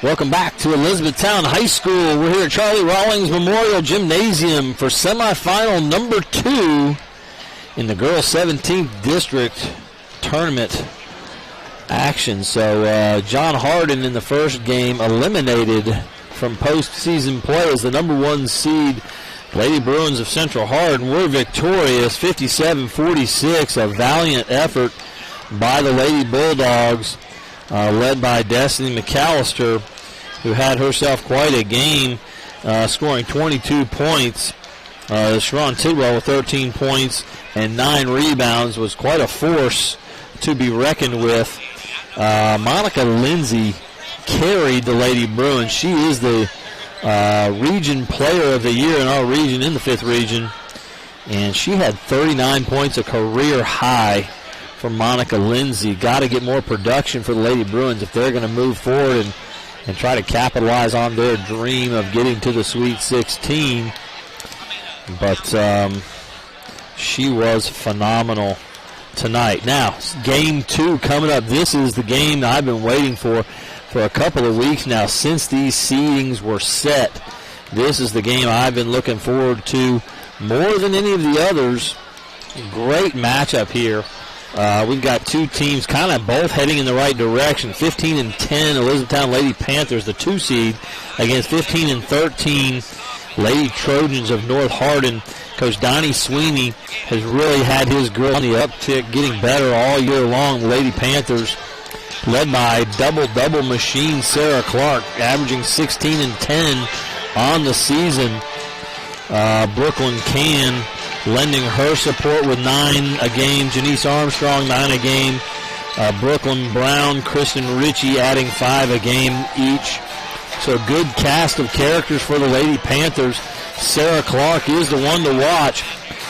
Welcome back to Elizabethtown High School. We're here at Charlie Rawlings Memorial Gymnasium for semifinal number 2 in the girls 17th District Tournament action. So John Hardin in the first game eliminated from postseason play as the number 1 seed. Lady Bruins of Central Hardin were victorious, 57-46, a valiant effort by the Lady Bulldogs. Led by Destiny McAllister, who had herself quite a game, scoring 22 points. Sharon Tidwell with 13 points and 9 rebounds was quite a force to be reckoned with. Monica Lindsay carried the Lady Bruins. She is the region player of the year in our region, in the 5th region, and she had 39 points, a career high for Monica Lindsay. Got to get more production for the Lady Bruins if they're going to move forward and try to capitalize on their dream of getting to the Sweet 16. But she was phenomenal tonight. Now, game 2 coming up. This is the game that I've been waiting for a couple of weeks now since these seedings were set. This is the game I've been looking forward to more than any of the others. Great matchup here. We've got 2 teams kind of both heading in the right direction. 15-10 Elizabethtown Lady Panthers, the 2 seed, against 15-13 Lady Trojans of North Hardin. Coach Donnie Sweeney has really had his girl on the uptick, getting better all year long. Lady Panthers, led by double-double machine Sarah Clark, averaging 16 and 10 on the season. Brooklyn Can lending her support with 9 a game. Janice Armstrong, 9 a game. Brooklyn Brown, Kristen Ritchie adding 5 a game each. So a good cast of characters for the Lady Panthers. Sarah Clark is the one to watch.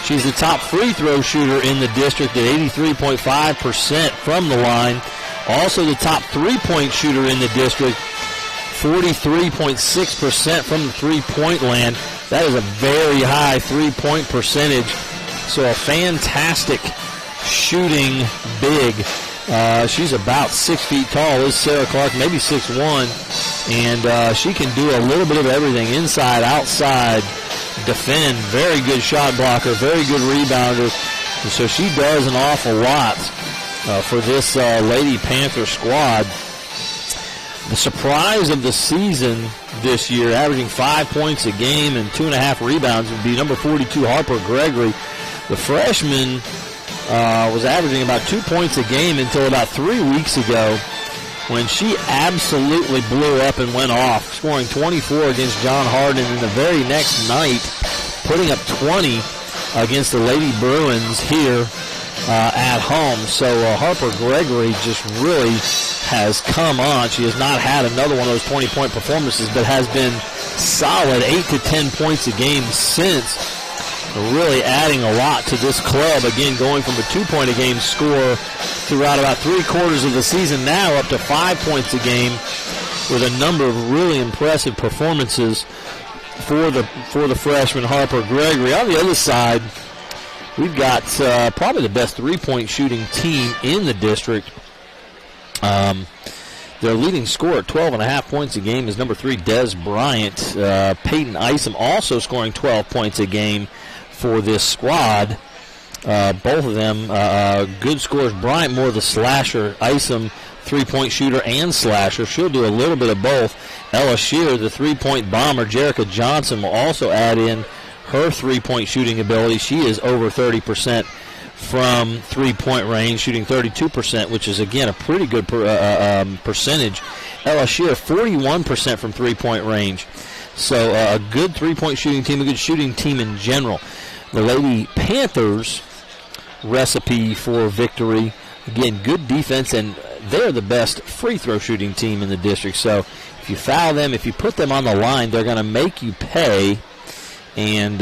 She's the top free throw shooter in the district at 83.5% from the line. Also the top three-point shooter in the district, 43.6% from the three-point land. That is a very high three-point percentage. So a fantastic shooting big. She's about 6 feet tall, is Sarah Clark, maybe 6'1", and she can do a little bit of everything, inside, outside, defend. Very good shot blocker, very good rebounder. And so she does an awful lot for this Lady Panther squad. The surprise of the season this year, averaging 5 points a game and 2.5 rebounds, would be number 42, Harper Gregory. The freshman was averaging about 2 points a game until about 3 weeks ago, when she absolutely blew up and went off, scoring 24 against John Hardin, and the very next night putting up 20 against the Lady Bruins here at home. So Harper Gregory just really has come on. She has not had another one of those 20-point performances, but has been solid, 8 to 10 points a game since. Really adding a lot to this club. Again, going from a 2-point-a-game score throughout about 3/4 of the season, now up to 5 points a game, with a number of really impressive performances for the freshman Harper Gregory. On the other side, we've got probably the best 3-point shooting team in the district. Their leading scorer at 12.5 points a game is number 3, Des Bryant. Peyton Isom also scoring 12 points a game for this squad. Both of them good scorers. Bryant more the slasher. Isom 3-point shooter and slasher. She'll do a little bit of both. Ella Shear, the 3-point bomber. Jerica Johnson will also add in her 3-point shooting ability. She is over 30% from 3-point range, shooting 32%, which is, again, a pretty good percentage. Ella Shear, 41% from 3-point range. So a good 3-point shooting team, a good shooting team in general. The Lady Panthers' recipe for victory, again, good defense, and they're the best free throw shooting team in the district. So if you foul them, if you put them on the line, they're going to make you pay. And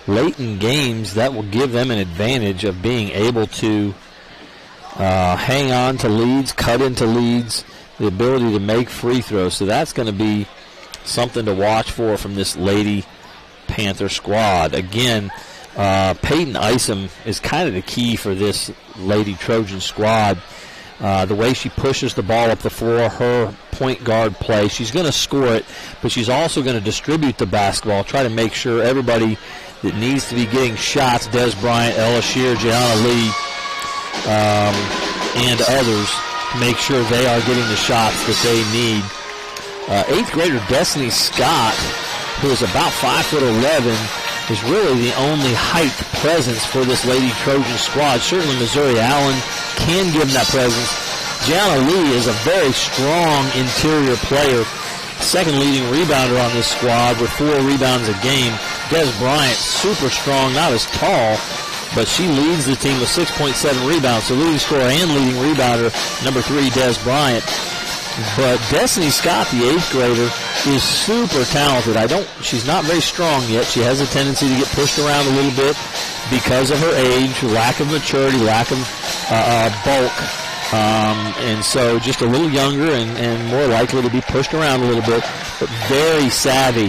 late in games, that will give them an advantage of being able to hang on to leads, cut into leads, the ability to make free throws. So that's going to be something to watch for from this Lady Panther squad. Again, Peyton Isom is kind of the key for this Lady Trojan squad. The way she pushes the ball up the floor, her point guard play, she's going to score it, but she's also going to distribute the basketball, try to make sure everybody that needs to be getting shots, Des Bryant, Ella Shear, Gianna Lee, and others, make sure they are getting the shots that they need. 8th grader Destiny Scott, who is about 5'11", is really the only height presence for this Lady Trojan squad. Certainly Missouri Allen can give them that presence. Gianna Lee is a very strong interior player, second leading rebounder on this squad with 4 rebounds a game. Des Bryant, super strong, not as tall, but she leads the team with 6.7 rebounds. So leading scorer and leading rebounder, number 3, Des Bryant. But Destiny Scott, the 8th grader, is super talented. She's not very strong yet. She has a tendency to get pushed around a little bit because of her age, lack of maturity, lack of bulk. And so just a little younger and more likely to be pushed around a little bit, but very savvy.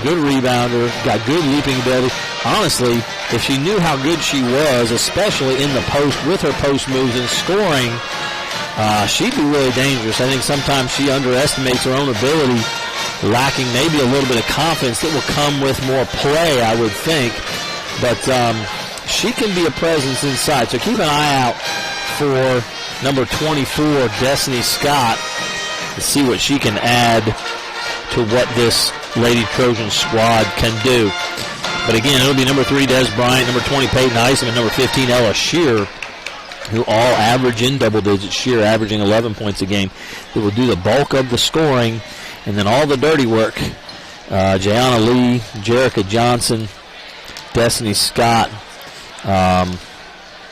Good rebounder, got good leaping ability. Honestly, if she knew how good she was, especially in the post with her post moves and scoring, she'd be really dangerous. I think sometimes she underestimates her own ability, lacking maybe a little bit of confidence that will come with more play, I would think. But she can be a presence inside. So keep an eye out for number 24, Destiny Scott, to see what she can add to what this Lady Trojan squad can do. But again, it'll be number 3, Des Bryant, number 20, Peyton Isom, and number 15, Ella Shear, who all average in double digits. Shear averaging 11 points a game. They will do the bulk of the scoring, and then all the dirty work. Gianna Lee, Jerica Johnson, Destiny Scott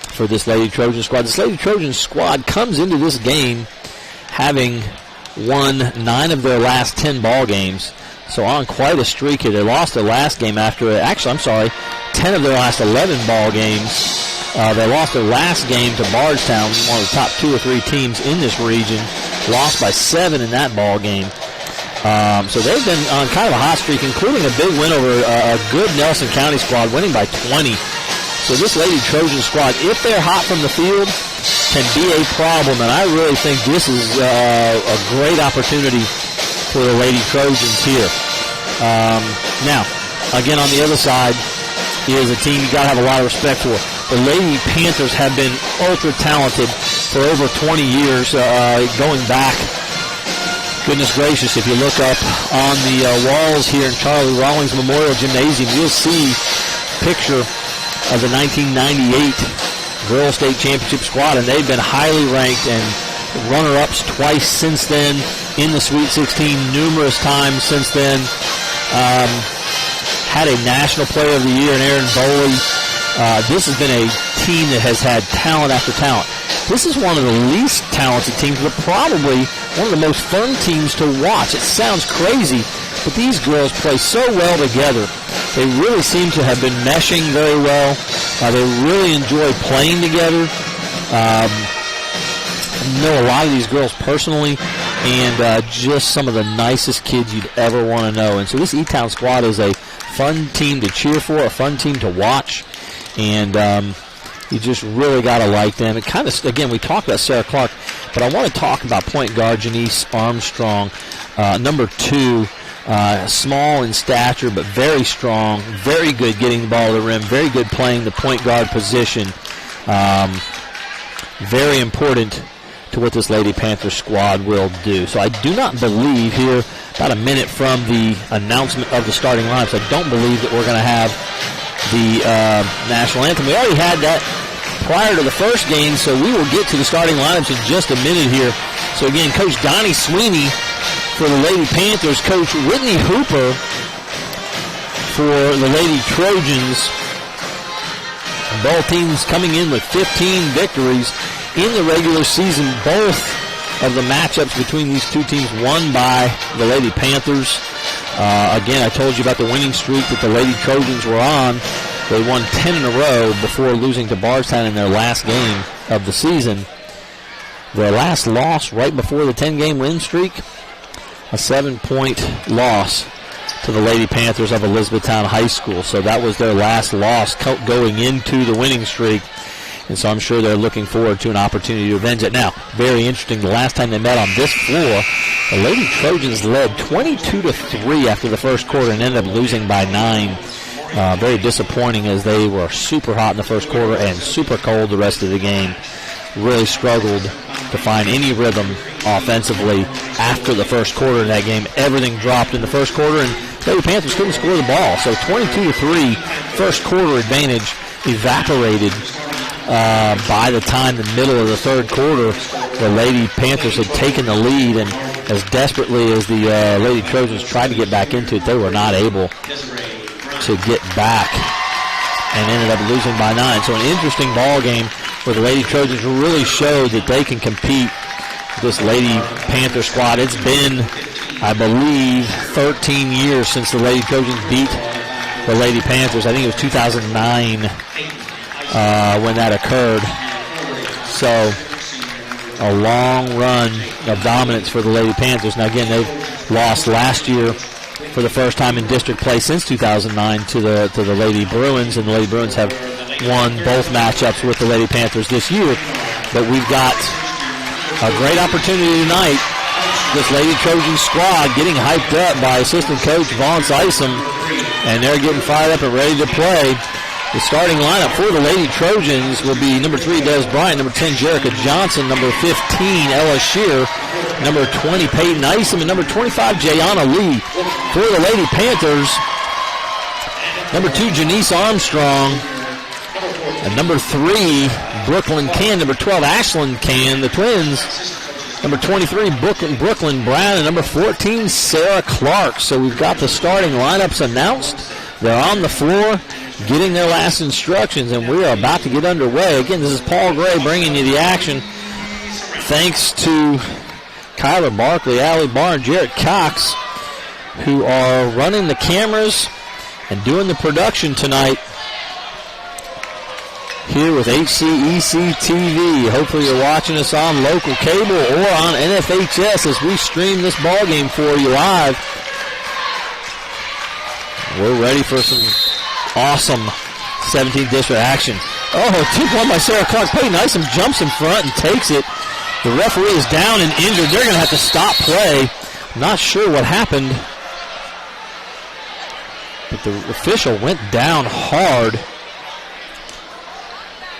for this Lady Trojan squad. This Lady Trojan squad comes into this game having won 9 of their last 10 ball games. So on quite a streak here. They lost their last game 10 of their last 11 ball games. They lost their last game to Bardstown, one of the top 2 or 3 teams in this region. Lost by 7 in that ball game. So they've been on kind of a hot streak, including a big win over a good Nelson County squad, winning by 20. So this Lady Trojan squad, if they're hot from the field, can be a problem. And I really think this is a great opportunity for the Lady Trojans here. Now, again, on the other side is a team you got to have a lot of respect for. The Lady Panthers have been ultra talented for over 20 years, going back. Goodness gracious, if you look up on the walls here in Charlie Rawlings Memorial Gymnasium, you'll see a picture of the 1998 Girls State Championship squad, and they've been highly ranked and runner-ups twice since then, in the Sweet 16 numerous times since then. Had a National Player of the Year in Aaron Boley. This has been a team that has had talent after talent. This is one of the least talented teams, but probably one of the most fun teams to watch. It sounds crazy, but these girls play so well together. They really seem to have been meshing very well. They really enjoy playing together. I know a lot of these girls personally, and just some of the nicest kids you'd ever want to know. And so this Etown squad is a fun team to cheer for, a fun team to watch, and you just really got to like them. It kind of, again, we talked about Sarah Clark, but I want to talk about point guard Janice Armstrong, number 2. Small in stature, but very strong, very good getting the ball to the rim, very good playing the point guard position. Very important to what this Lady Panther squad will do. So I do not believe here, about a minute from the announcement of the starting lineups, I don't believe that we're going to have the national anthem. We already had that prior to the first game, so we will get to the starting lineups in just a minute here. So again, Coach Donnie Sweeney for the Lady Panthers, Coach Whitney Hooper for the Lady Trojans. Both teams coming in with 15 victories in the regular season. Both of the matchups between these two teams won by the Lady Panthers. Again, I told you about the winning streak that the Lady Trojans were on. They won 10 in a row before losing to Bardstown in their last game of the season. Their last loss right before the 10-game win streak, a 7-point loss to the Lady Panthers of Elizabethtown High School. So that was their last loss going into the winning streak. And so I'm sure they're looking forward to an opportunity to avenge it. Now, very interesting, the last time they met on this floor, the Lady Trojans led 22-3 after the first quarter and ended up losing by 9. Very disappointing, as they were super hot in the first quarter and super cold the rest of the game. Really struggled to find any rhythm offensively after the first quarter of that game. Everything dropped in the first quarter, and Lady Panthers couldn't score the ball. So 22-3, first quarter advantage evaporated by the time the middle of the third quarter. The Lady Panthers had taken the lead, and as desperately as the Lady Trojans tried to get back into it, they were not able to get back and ended up losing by 9. So an interesting ball game where the Lady Trojans really showed that they can compete with this Lady Panther squad. It's been, I believe, 13 years since the Lady Trojans beat the Lady Panthers. I think it was 2009 when that occurred. So a long run of dominance for the Lady Panthers. Now again, they've lost last year for the first time in district play since 2009 to the Lady Bruins, and the Lady Bruins have won both matchups with the Lady Panthers this year. But we've got a great opportunity tonight. This Lady Trojan squad getting hyped up by assistant coach Vaughn Isom, and they're getting fired up and ready to play. The starting lineup for the Lady Trojans will be number 3, Des Bryant, number 10, Jerica Johnson, number 15, Ella Shear, number 20, Peyton Isom, and number 25, Jayana Lee. For the Lady Panthers, number 2, Janice Armstrong, and number 3, Brooklyn Can, number 12, Ashlyn Can, the twins, number 23, Brooklyn Brown, and number 14, Sarah Clark. So we've got the starting lineups announced. They're on the floor getting their last instructions, and we are about to get underway. Again, this is Paul Gray bringing you the action. Thanks to Kyler Barkley, Allie Barr, and Jarrett Cox, who are running the cameras and doing the production tonight here with HCEC-TV. Hopefully you're watching us on local cable or on NFHS as we stream this ball game for you live. We're ready for some awesome 17th district action. Oh, 2-1 by Sarah Clark. Peyton Isom jumps in front and takes it. The referee is down and injured. They're going to have to stop play. I'm not sure what happened, but the official went down hard.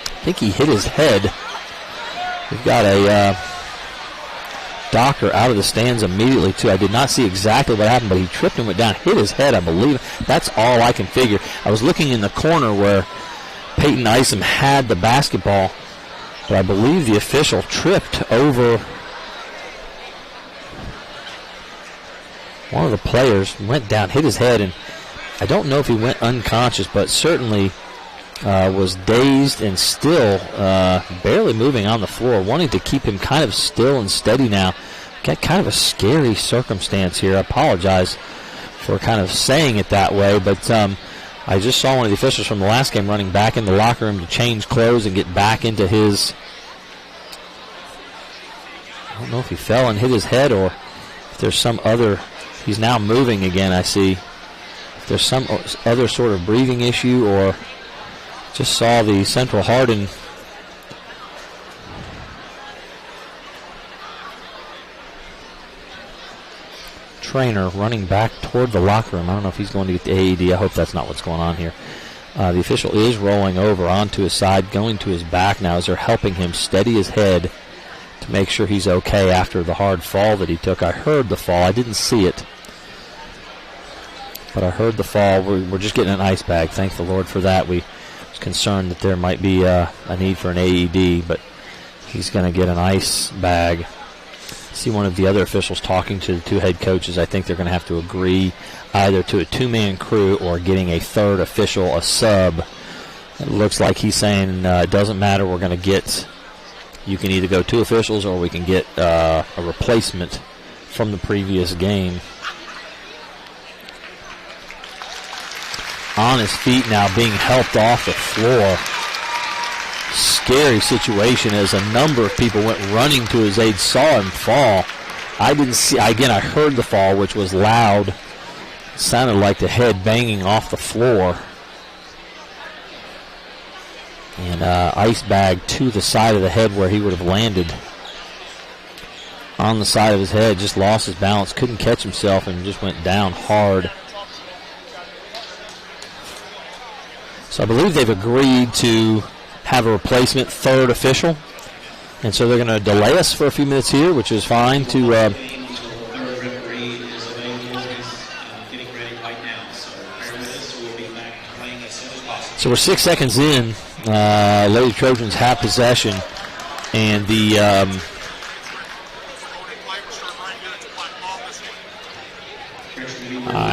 I think he hit his head. We've got a doctor out of the stands immediately, too. I did not see exactly what happened, but he tripped and went down, hit his head, I believe. That's all I can figure. I was looking in the corner where Peyton Isom had the basketball, but I believe the official tripped over one of the players, went down, hit his head, and I don't know if he went unconscious, but certainly was dazed and still barely moving on the floor, wanting to keep him kind of still and steady now. Got kind of a scary circumstance here. I apologize for kind of saying it that way, but I just saw one of the officials from the last game running back in the locker room to change clothes and get back into his, I don't know if he fell and hit his head or if there's some other, he's now moving again, I see. If there's some other sort of breathing issue, or just saw the Central Hardin trainer running back toward the locker room. I don't know if he's going to get the AED. I hope that's not what's going on here. The official is rolling over onto his side, going to his back now as they're helping him steady his head to make sure he's okay after the hard fall that he took. I heard the fall. I didn't see it, but I heard the fall. We're just getting an ice bag. Thank the Lord for that. We was concerned that there might be a need for an AED, but he's going to get an ice bag. See one of the other officials talking to the two head coaches. I think they're going to have to agree either to a two-man crew or getting a third official, a sub. It looks like he's saying it doesn't matter. We're going to get, you can either go two officials or we can get a replacement from the previous game. On his feet now, being helped off the floor. Scary situation as a number of people went running to his aid, saw him fall. I didn't see, again, I heard the fall, which was loud. It sounded like the head banging off the floor. And and ice bag to the side of the head where he would have landed. On the side of his head, just lost his balance, couldn't catch himself, and just went down hard. So I believe they've agreed to have a replacement third official, and so they're going to delay us for a few minutes here, which is fine to so we're 6 seconds in. Lady Trojans have possession, and the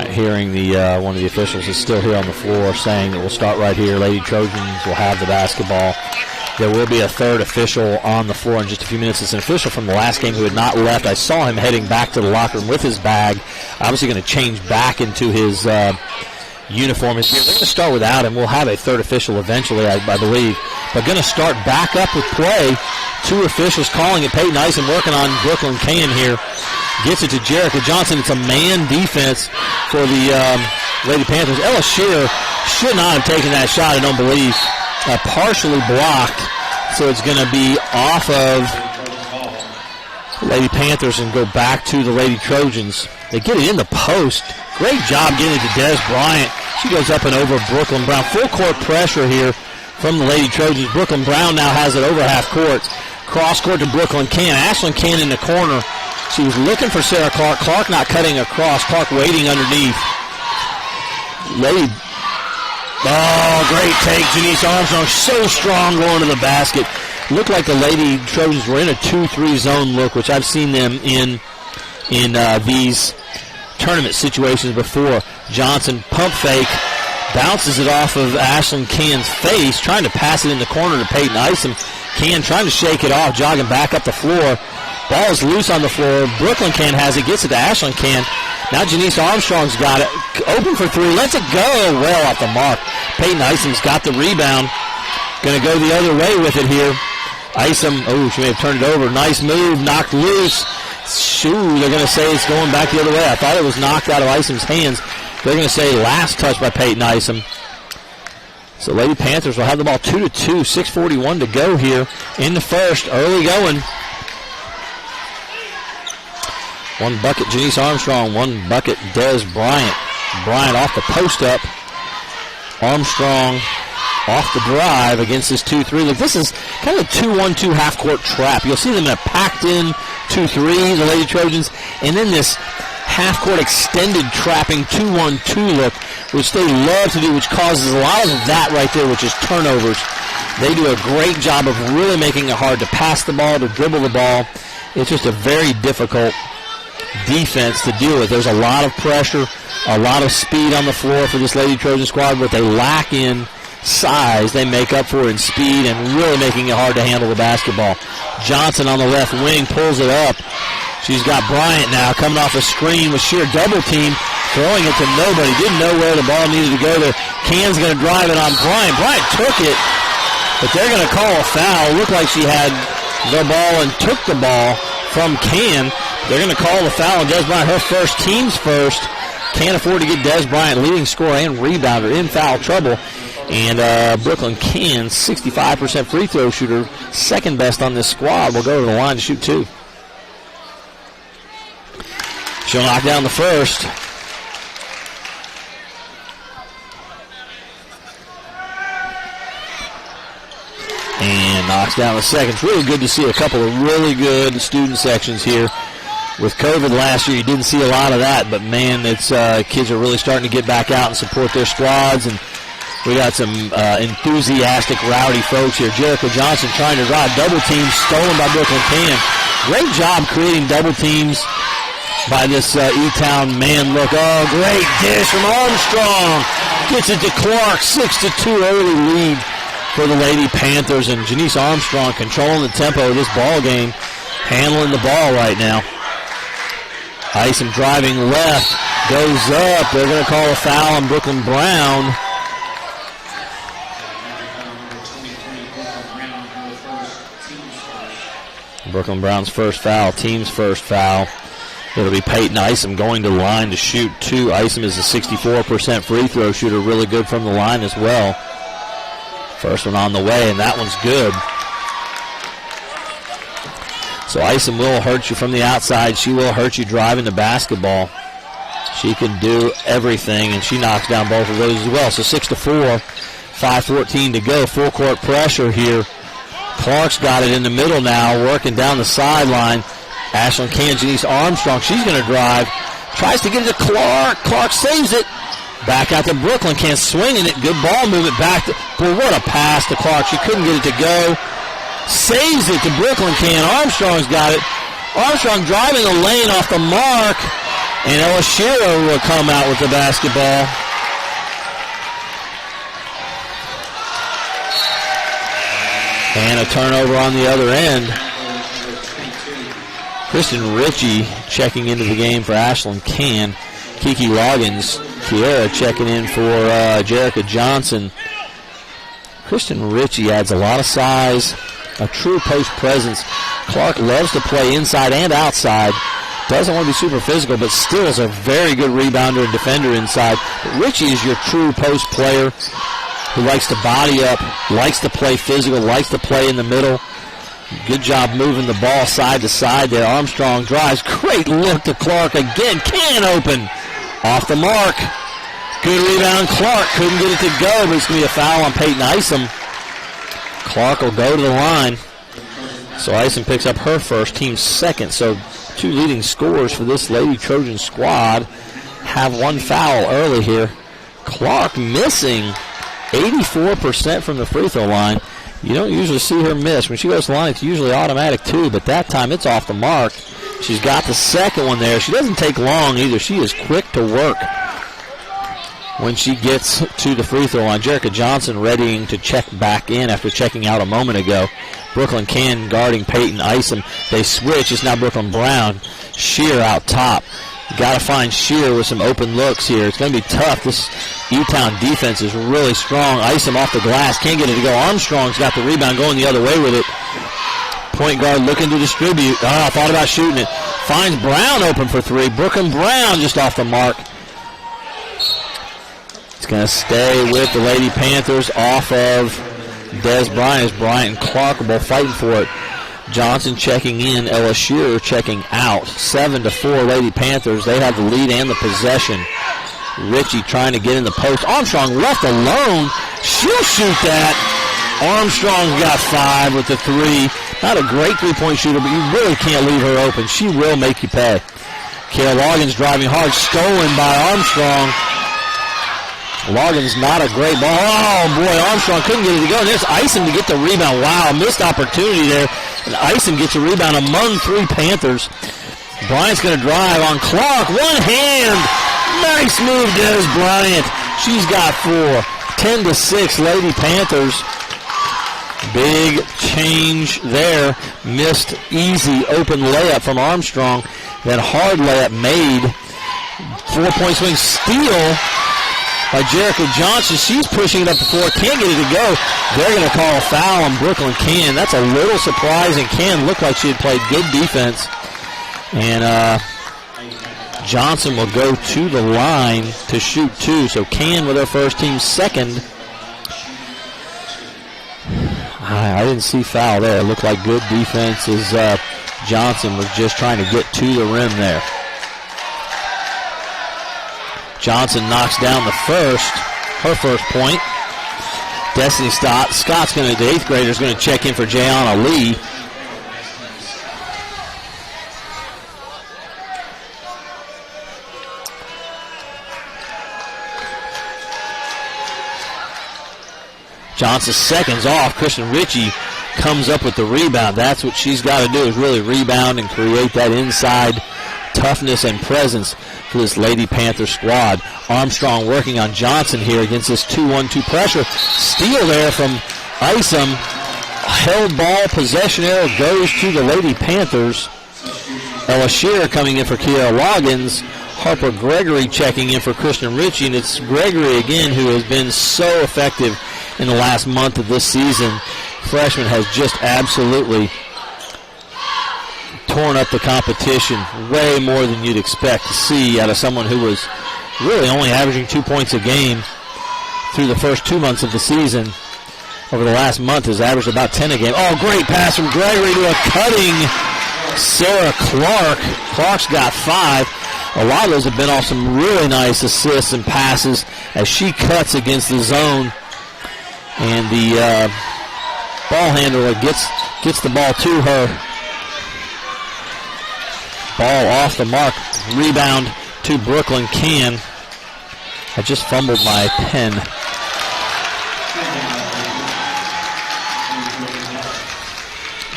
hearing the one of the officials is still here on the floor saying that we'll start right here. Lady Trojans will have the basketball. There will be a third official on the floor in just a few minutes. It's an official from the last game who had not left. I saw him heading back to the locker room with his bag, obviously going to change back into his uniform. They're going to start without him. We'll have a third official eventually, I believe. But going to start back up with play. Two officials calling it. Peyton Ison working on Brooklyn Can here. Gets it to Jerica Johnson. It's a man defense for the Lady Panthers. Ella Shearer should not have taken that shot, I don't believe. Partially blocked. So it's going to be off of Lady Panthers and go back to the Lady Trojans. They get it in the post. Great job getting it to Des Bryant. She goes up and over Brooklyn Brown. Full court pressure here from the Lady Trojans. Brooklyn Brown now has it over half court. Cross court to Brooklyn Can. Ashlyn Can in the corner. She was looking for Sarah Clark. Clark not cutting across. Clark waiting underneath. Lady. Oh, great take. Janice Armstrong so strong going to the basket. Looked like the Lady Trojans were in a 2-3 zone look, which I've seen them in these tournament situations before. Johnson pump fake. Bounces it off of Ashlyn Can's face, trying to pass it in the corner to Peyton Ison. Can trying to shake it off, jogging back up the floor. Ball is loose on the floor. Brooklyn Can has it, gets it to Ashlyn Can. Now Janice Armstrong's got it. Open for three, lets it go. Well off the mark. Peyton Ison's got the rebound. Going to go the other way with it here. Ison, she may have turned it over. Nice move, knocked loose. Shoo, they're going to say it's going back the other way. I thought it was knocked out of Ison's hands. They're going to say last touch by Peyton Ison. So Lady Panthers will have the ball 2-2, 6:41 to go here in the first. Early going. One bucket, Janice Armstrong. One bucket, Des Bryant. Bryant off the post up. Armstrong off the drive against this 2-3. Look, this is kind of a 2-1-2 half-court trap. You'll see them in a packed-in 2-3, the Lady Trojans, and then this half-court extended trapping 2-1-2 look, which they love to do, which causes a lot of that right there, which is turnovers. They do a great job of really making it hard to pass the ball, to dribble the ball. It's just a very difficult defense to deal with. There's a lot of pressure, a lot of speed on the floor for this Lady Trojan squad, but they lack in size. They make up for it in speed and really making it hard to handle the basketball. Johnson on the left wing pulls it up. She's got Bryant now coming off a screen with sheer double team, throwing it to nobody. Didn't know where the ball needed to go there. Can's going to drive it on Bryant. Bryant took it, but they're going to call a foul. Looked like she had the ball and took the ball from Can. They're going to call the foul on Des Bryant, her first, team's first. Can't afford to get Des Bryant, leading scorer and rebounder, in foul trouble. And Brooklyn Can, 65% free throw shooter, second best on this squad, will go to the line to shoot two. She'll knock down the first. And knocks down the second. It's really good to see a couple of really good student sections here. With COVID last year, you didn't see a lot of that, but man, it's kids are really starting to get back out and support their squads, and we got some enthusiastic, rowdy folks here. Jerica Johnson trying to drive, double team stolen by Brooklyn Can. Great job creating double teams by this Etown man look. Oh, great dish from Armstrong. Gets it to Clark, 6-2 early lead for the Lady Panthers, and Janice Armstrong controlling the tempo of this ball game, handling the ball right now. Ison driving left, goes up. They're going to call a foul on Brooklyn Brown. Brooklyn Brown's first foul, team's first foul. It'll be Peyton Ison going to the line to shoot two. Ison is a 64% free throw shooter, really good from the line as well. First one on the way, and that one's good. So Isom will hurt you from the outside. She will hurt you driving the basketball. She can do everything, and she knocks down both of those as well. So 6-4, 5:14 to go. Full court pressure here. Clark's got it in the middle now, working down the sideline. Ashland Janice Armstrong, she's going to drive. Tries to get it to Clark. Clark saves it. Back out to Brooklyn. Can't swing it. Good ball movement back to. Boy, what a pass to Clark. She couldn't get it to go. Saves it to Brooklyn. Armstrong's got it. Armstrong driving the lane off the mark. And Ella Shearer will come out with the basketball. And a turnover on the other end. Kristen Ritchie checking into the game for Ashland Can. Kiki Loggins, Kiera checking in for Jerica Johnson. Kristen Ritchie adds a lot of size, a true post presence. Clark loves to play inside and outside. Doesn't want to be super physical, but still is a very good rebounder and defender inside. But Ritchie is your true post player who likes to body up, likes to play physical, likes to play in the middle. Good job moving the ball side to side there. Armstrong drives. Great look to Clark again. Can open. Off the mark. Good rebound. Clark couldn't get it to go, but it's going to be a foul on Peyton Isom. Clark will go to the line. So Isom picks up her first, team's second. So two leading scorers for this Lady Trojan squad have one foul early here. Clark missing 84% from the free throw line. You don't usually see her miss. When she goes to the line, it's usually automatic too, but that time it's off the mark. She's got the second one there. She doesn't take long either. She is quick to work when she gets to the free throw line. Jerica Johnson readying to check back in after checking out a moment ago. Brooklyn Can guarding Peyton Isom. They switch. It's now Brooklyn Brown. Shear out top. Got to find Shear with some open looks here. It's going to be tough. This Etown defense is really strong. Isom off the glass. Can't get it to go. Armstrong's got the rebound going the other way with it. Point guard looking to distribute. Thought about shooting it. Finds Brown open for three. Brooklyn Brown just off the mark. It's going to stay with the Lady Panthers off of Des Bryant. As Bryant and Clark are both fighting for it. Johnson checking in, Ella Shearer checking out. 7-4 Lady Panthers. They have the lead and the possession. Ritchie trying to get in the post. Armstrong left alone. She'll shoot that. Armstrong's got 5 with the 3. Not a great three-point shooter, but you really can't leave her open. She will make you pay. Kayla Loggins driving hard. Stolen by Armstrong. Loggins not a great ball. Oh, boy, Armstrong couldn't get it to go. And there's Isom to get the rebound. Wow, missed opportunity there. And Isom gets a rebound among 3 Panthers. Bryant's going to drive on Clark. One hand. Nice move, Des Bryant. She's got 4. 10-6, Lady Panthers. Big change there. Missed easy open layup from Armstrong. That hard layup made. 4-point swing steal by Jerica Johnson. She's pushing it up the floor. Can't get it to go. They're going to call a foul on Brooklyn Can. That's a little surprising. Can looked like she had played good defense. And Johnson will go to the line to shoot 2. So Can with her first, team second. I didn't see foul there. It looked like good defense as Johnson was just trying to get to the rim there. Johnson knocks down the first, her first point. Destiny Scott's going to, the 8th grader is going to check in for Jayana Lee. Johnson seconds off. Kristen Ritchie comes up with the rebound. That's what she's got to do, is really rebound and create that inside toughness and presence for this Lady Panther squad. Armstrong working on Johnson here against this 2-1-2 pressure. Steal there from Isom. Held ball, possession arrow goes to the Lady Panthers. Ella Shearer coming in for Kiera Loggins. Harper Gregory checking in for Kristen Ritchie. And it's Gregory again who has been so effective in the last month of this season. Freshman has just absolutely torn up the competition way more than you'd expect to see out of someone who was really only averaging 2 points a game through the first 2 months of the season. over the last month has averaged about 10 a game. Oh, great pass from Gregory to a cutting Sarah Clark. Clark's got 5. A lot of those have been off some really nice assists and passes as she cuts against the zone. And the ball handler gets the ball to her. Ball off the mark. Rebound to Brooklyn Can. I just fumbled my pen.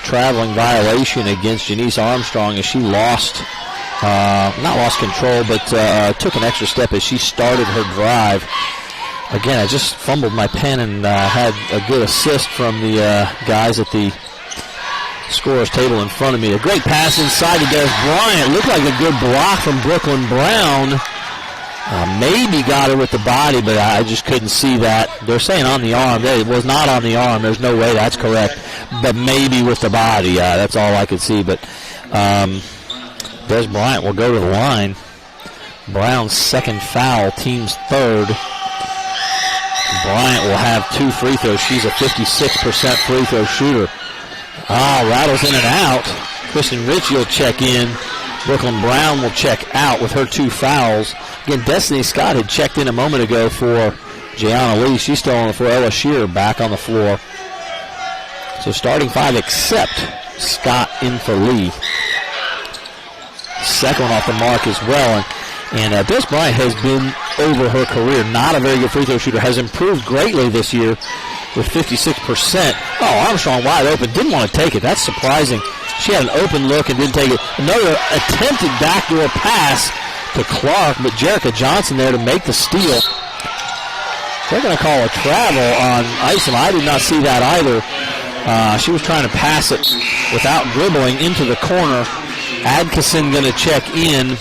Traveling violation against Janice Armstrong as she lost, not lost control, but took an extra step as she started her drive. Again, I just fumbled my pen and had a good assist from the guys at the scorer's table in front of me. A great pass inside to Des Bryant. Looked like a good block from Brooklyn Brown. Maybe got her with the body, but I just couldn't see that. They're saying on the arm. It was not on the arm. There's no way that's correct. But maybe with the body. That's all I could see. But Des Bryant will go to the line. Brown's second foul, team's third. Bryant will have 2 free throws. She's a 56% free throw shooter. Rattles in and out. Kristen Ritchie will check in. Brooklyn Brown will check out with her 2 fouls. Again, Destiny Scott had checked in a moment ago for Jayana Lee. She's still on the floor. Ella Shearer back on the floor. So starting 5 except Scott in for Lee. Second one off the mark as well. And Des Bryant has been over her career. Not a very good free throw shooter. Has improved greatly this year with 56%. Armstrong wide open. Didn't want to take it. That's surprising. She had an open look and didn't take it. Another attempted backdoor pass to Clark, but Jerica Johnson there to make the steal. They're going to call a travel on Isom. I did not see that either. She was trying to pass it without dribbling into the corner. Adkison going to check in.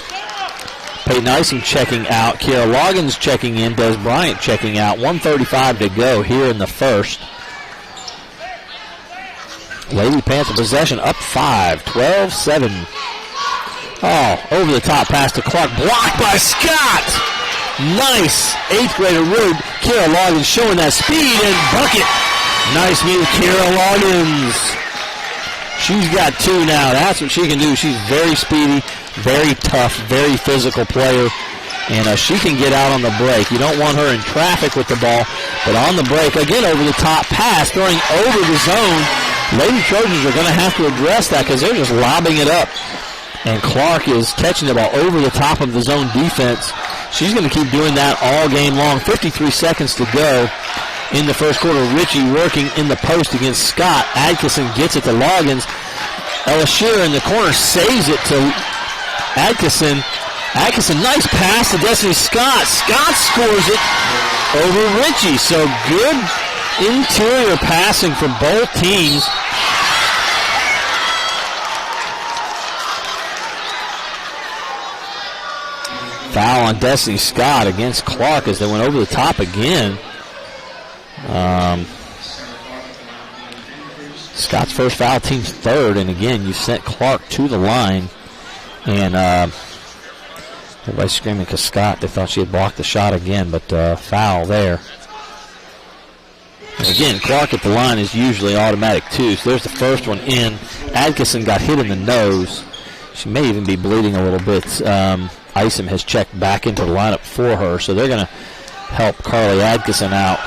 Peyton Isom checking out. Kiera Loggins checking in. Des Bryant checking out. 1:35 to go here in the first. Lady Panther possession up 5, 12-7. Over the top pass to Clark. Blocked by Scott. Nice. 8th grader Wood. Kiera Loggins showing that speed and bucket. Nice move, Kiera Loggins. She's got 2 now. That's what she can do. She's very speedy, very tough, very physical player. And she can get out on the break. You don't want her in traffic with the ball, but on the break, again, over the top pass, throwing over the zone. Lady Trojans are going to have to address that because they're just lobbing it up. And Clark is catching the ball over the top of the zone defense. She's going to keep doing that all game long. 53 seconds to go in the first quarter. Ritchie working in the post against Scott. Adkison gets it to Loggins. Ella Shearer in the corner saves it to Adkison. Adkison, nice pass to Destiny Scott. Scott scores it over Ritchie. So good interior passing for both teams. Foul on Destiny Scott against Clark as they went over the top again. Scott's first foul, team's third, and again, you sent Clark to the line. And everybody's screaming because Scott, they thought she had blocked the shot again, but foul there. And again, Clark at the line is usually automatic too, so there's the first one in. Adkison got hit in the nose. She may even be bleeding a little bit. Isom has checked back into the lineup for her, so they're going to help Carly Adkison out.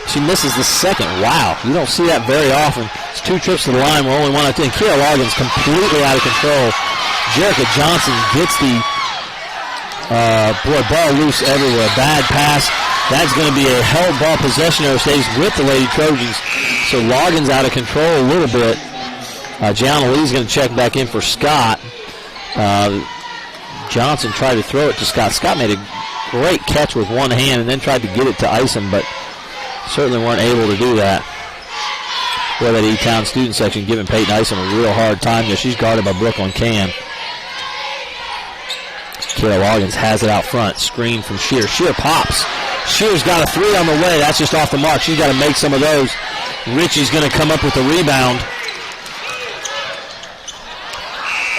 She misses the second. Wow, you don't see that very often. It's 2 trips to the line. We're only 1 out there. Kiera Loggins completely out of control. Jerica Johnson gets the ball loose everywhere. Bad pass. That's going to be a held ball possession there. Stays with the Lady Trojans. So Loggins out of control a little bit. Gianna Lee's going to check back in for Scott. Johnson tried to throw it to Scott. Scott made a great catch with one hand and then tried to get it to Isom, but certainly weren't able to do that. Boy, that Etown student section giving Peyton Isom a real hard time there. She's guarded by Brooklyn Can. Kiera Loggins has it out front. Screen from Shearer. Shearer pops. Shearer's got a 3 on the way. That's just off the mark. She's got to make some of those. Ritchie's going to come up with the rebound.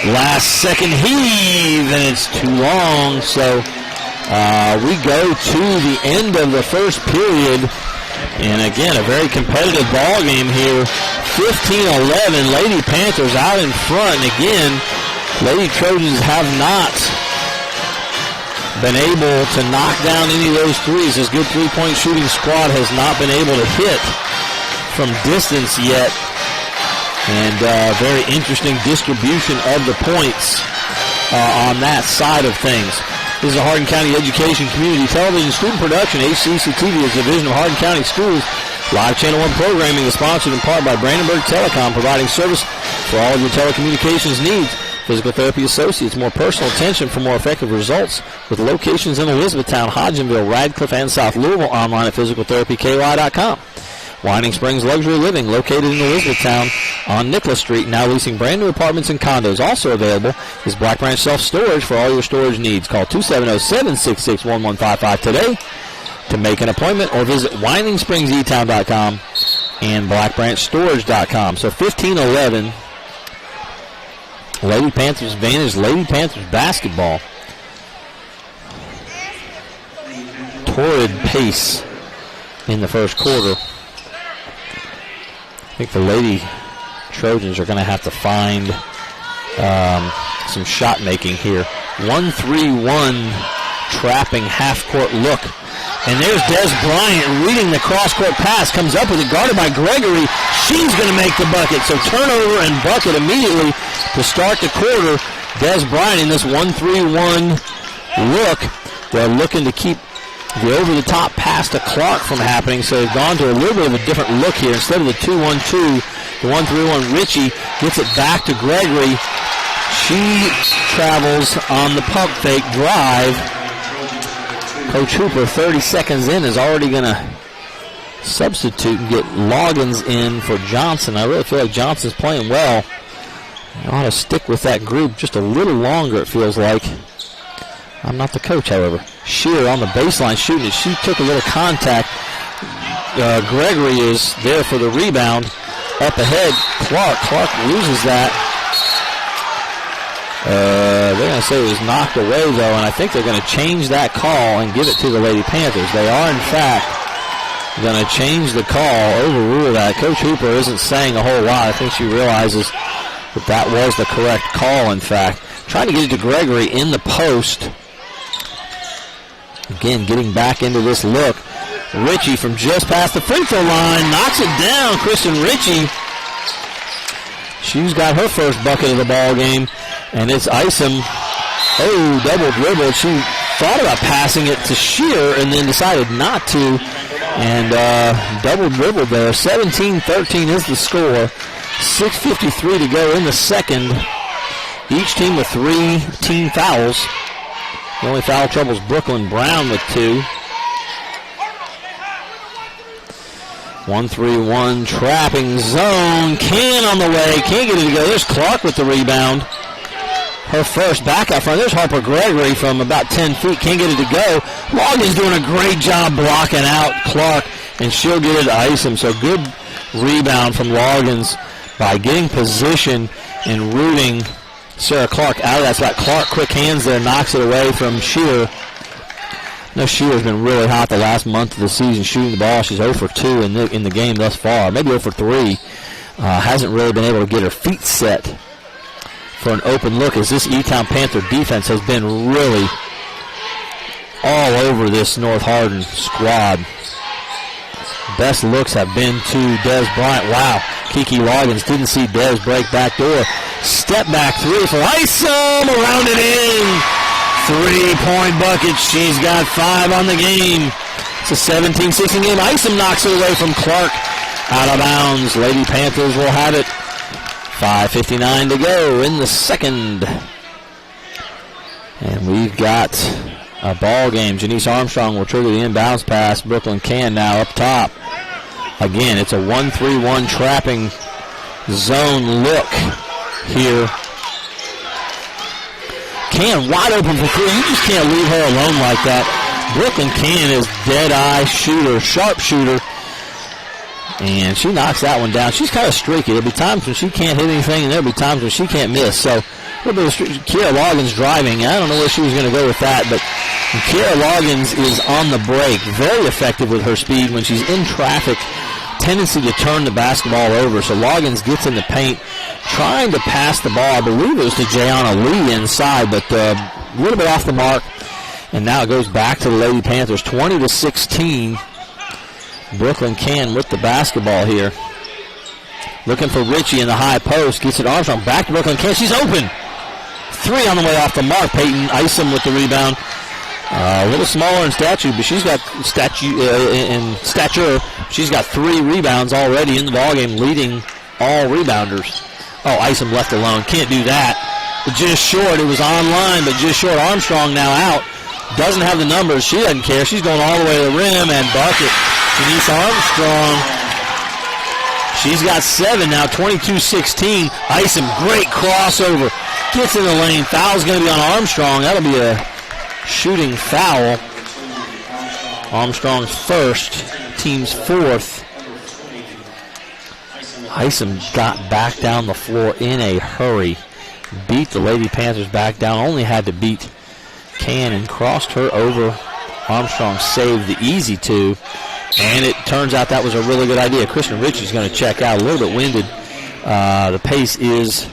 Last second heave, and it's too long. So we go to the end of the first period. And again, a very competitive ball game here. 15-11, Lady Panthers out in front. And again, Lady Trojans have not been able to knock down any of those threes. This good three-point shooting squad has not been able to hit from distance yet. And very interesting distribution of the points on that side of things. This is a Hardin County Education Community Television Student Production. HCEC-TV is a division of Hardin County Schools. Live Channel 1 programming is sponsored in part by Brandenburg Telecom, providing service for all of your telecommunications needs. Physical Therapy Associates, more personal attention for more effective results, with locations in Elizabethtown, Hodgenville, Radcliffe, and South Louisville. Online at physicaltherapyky.com. Winding Springs Luxury Living, located in Elizabethtown on Nicholas Street, now leasing brand new apartments and condos. Also available is Black Branch Self-Storage for all your storage needs. Call 270-766-1155 today to make an appointment, or visit WindingSpringsEtown.com and BlackBranchStorage.com. So 15-11, Lady Panthers advantage, Lady Panthers basketball. Torrid pace in the first quarter. I think the Lady Trojans are going to have to find some shot making here. 1-3-1 trapping half-court look. And there's Des Bryant reading the cross-court pass. Comes up with it, guarded by Gregory. She's going to make the bucket. So turnover and bucket immediately to start the quarter. Des Bryant in this 1-3-1 look. They're looking to keep the over-the-top pass to Clark from happening, so they've gone to a little bit of a different look here. Instead of the 2-1-2, the 1-3-1, Ritchie gets it back to Gregory. She travels on the pump fake drive. Coach Hooper, 30 seconds in, is already going to substitute and get Loggins in for Johnson. I really feel like Johnson's playing well. They ought to stick with that group just a little longer, it feels like. I'm not the coach, however. Shear on the baseline shooting it. She took a little contact. Gregory is there for the rebound. Up ahead, Clark loses that. They're going to say it was knocked away, though, and I think they're going to change that call and give it to the Lady Panthers. They are, in fact, going to change the call, overrule that. Coach Hooper isn't saying a whole lot. I think she realizes that that was the correct call, in fact. Trying to get it to Gregory in the post. Again, getting back into this look. Ritchie from just past the free throw line knocks it down. Kristen Ritchie. She's got her first bucket of the ball game, and it's Isom. Oh, double dribble. She thought about passing it to Shear and then decided not to, and double dribbled there. 17-13 is the score. 6:53 to go in the second. Each team with 3 team fouls. The only foul trouble is Brooklyn Brown with 2. 1-3-1 trapping zone. Can on the way. Can't get it to go. There's Clark with the rebound. Her first back out front. There's Harper Gregory from about 10 feet. Can't get it to go. Logan's doing a great job blocking out Clark, and she'll get it to Isom. So good rebound from Loggins by getting position and rooting Sarah Clark out of that spot. Clark, quick hands there, knocks it away from Shear. No, Shear's been really hot the last month of the season shooting the ball. She's 0 for 2 in the game thus far, maybe 0 for 3. Hasn't really been able to get her feet set for an open look, as this Etown Panther defense has been really all over this North Hardin squad. Best looks have been to Des Bryant. Wow, Kiki Loggins didn't see Des break back door. Step back 3 for Isom, around it in. 3-point bucket. She's got 5 on the game. It's a 17-16 game. Isom knocks it away from Clark. Out of bounds. Lady Panthers will have it. 5:59 to go in the second. And we've got a ball game. Janice Armstrong will trigger the inbounds pass. Brooklyn Can now up top. Again, it's a 1-3-1 trapping zone look here. Can wide open for 3. You just can't leave her alone like that. Brooklyn Can is dead-eye shooter, sharp shooter. And she knocks that one down. She's kind of streaky. There'll be times when she can't hit anything, and there'll be times when she can't miss. So a little bit of Kiera Loggins driving. I don't know where she was going to go with that, but And Kiara Loggins is on the break, very effective with her speed when she's in traffic. Tendency to turn the basketball over. So Loggins gets in the paint, trying to pass the ball. I believe it was to Jayana Lee inside, but a little bit off the mark. And now it goes back to the Lady Panthers, 20-16. Brooklyn Can with the basketball here. Looking for Ritchie in the high post. Gets it Armstrong. Back to Brooklyn Can. She's open. 3 on the way off the mark. Peyton Isom with the rebound. A little smaller in stature, but she's got in stature. She's got 3 rebounds already in the ballgame, leading all rebounders. Oh, Isom left alone. Can't do that. But just short. It was online, but just short. Armstrong now out. Doesn't have the numbers. She doesn't care. She's going all the way to the rim and bucket. Denise Armstrong. She's got 7 now, 22-16. Isom, great crossover. Gets in the lane. Foul's going to be on Armstrong. That'll be a shooting foul. Armstrong's first, team's 4th. Isom got back down the floor in a hurry. Beat the Lady Panthers back down. Only had to beat Can and crossed her over. Armstrong saved the easy 2. And it turns out that was a really good idea. Kristen Ritchie's going to check out, a little bit winded. The pace is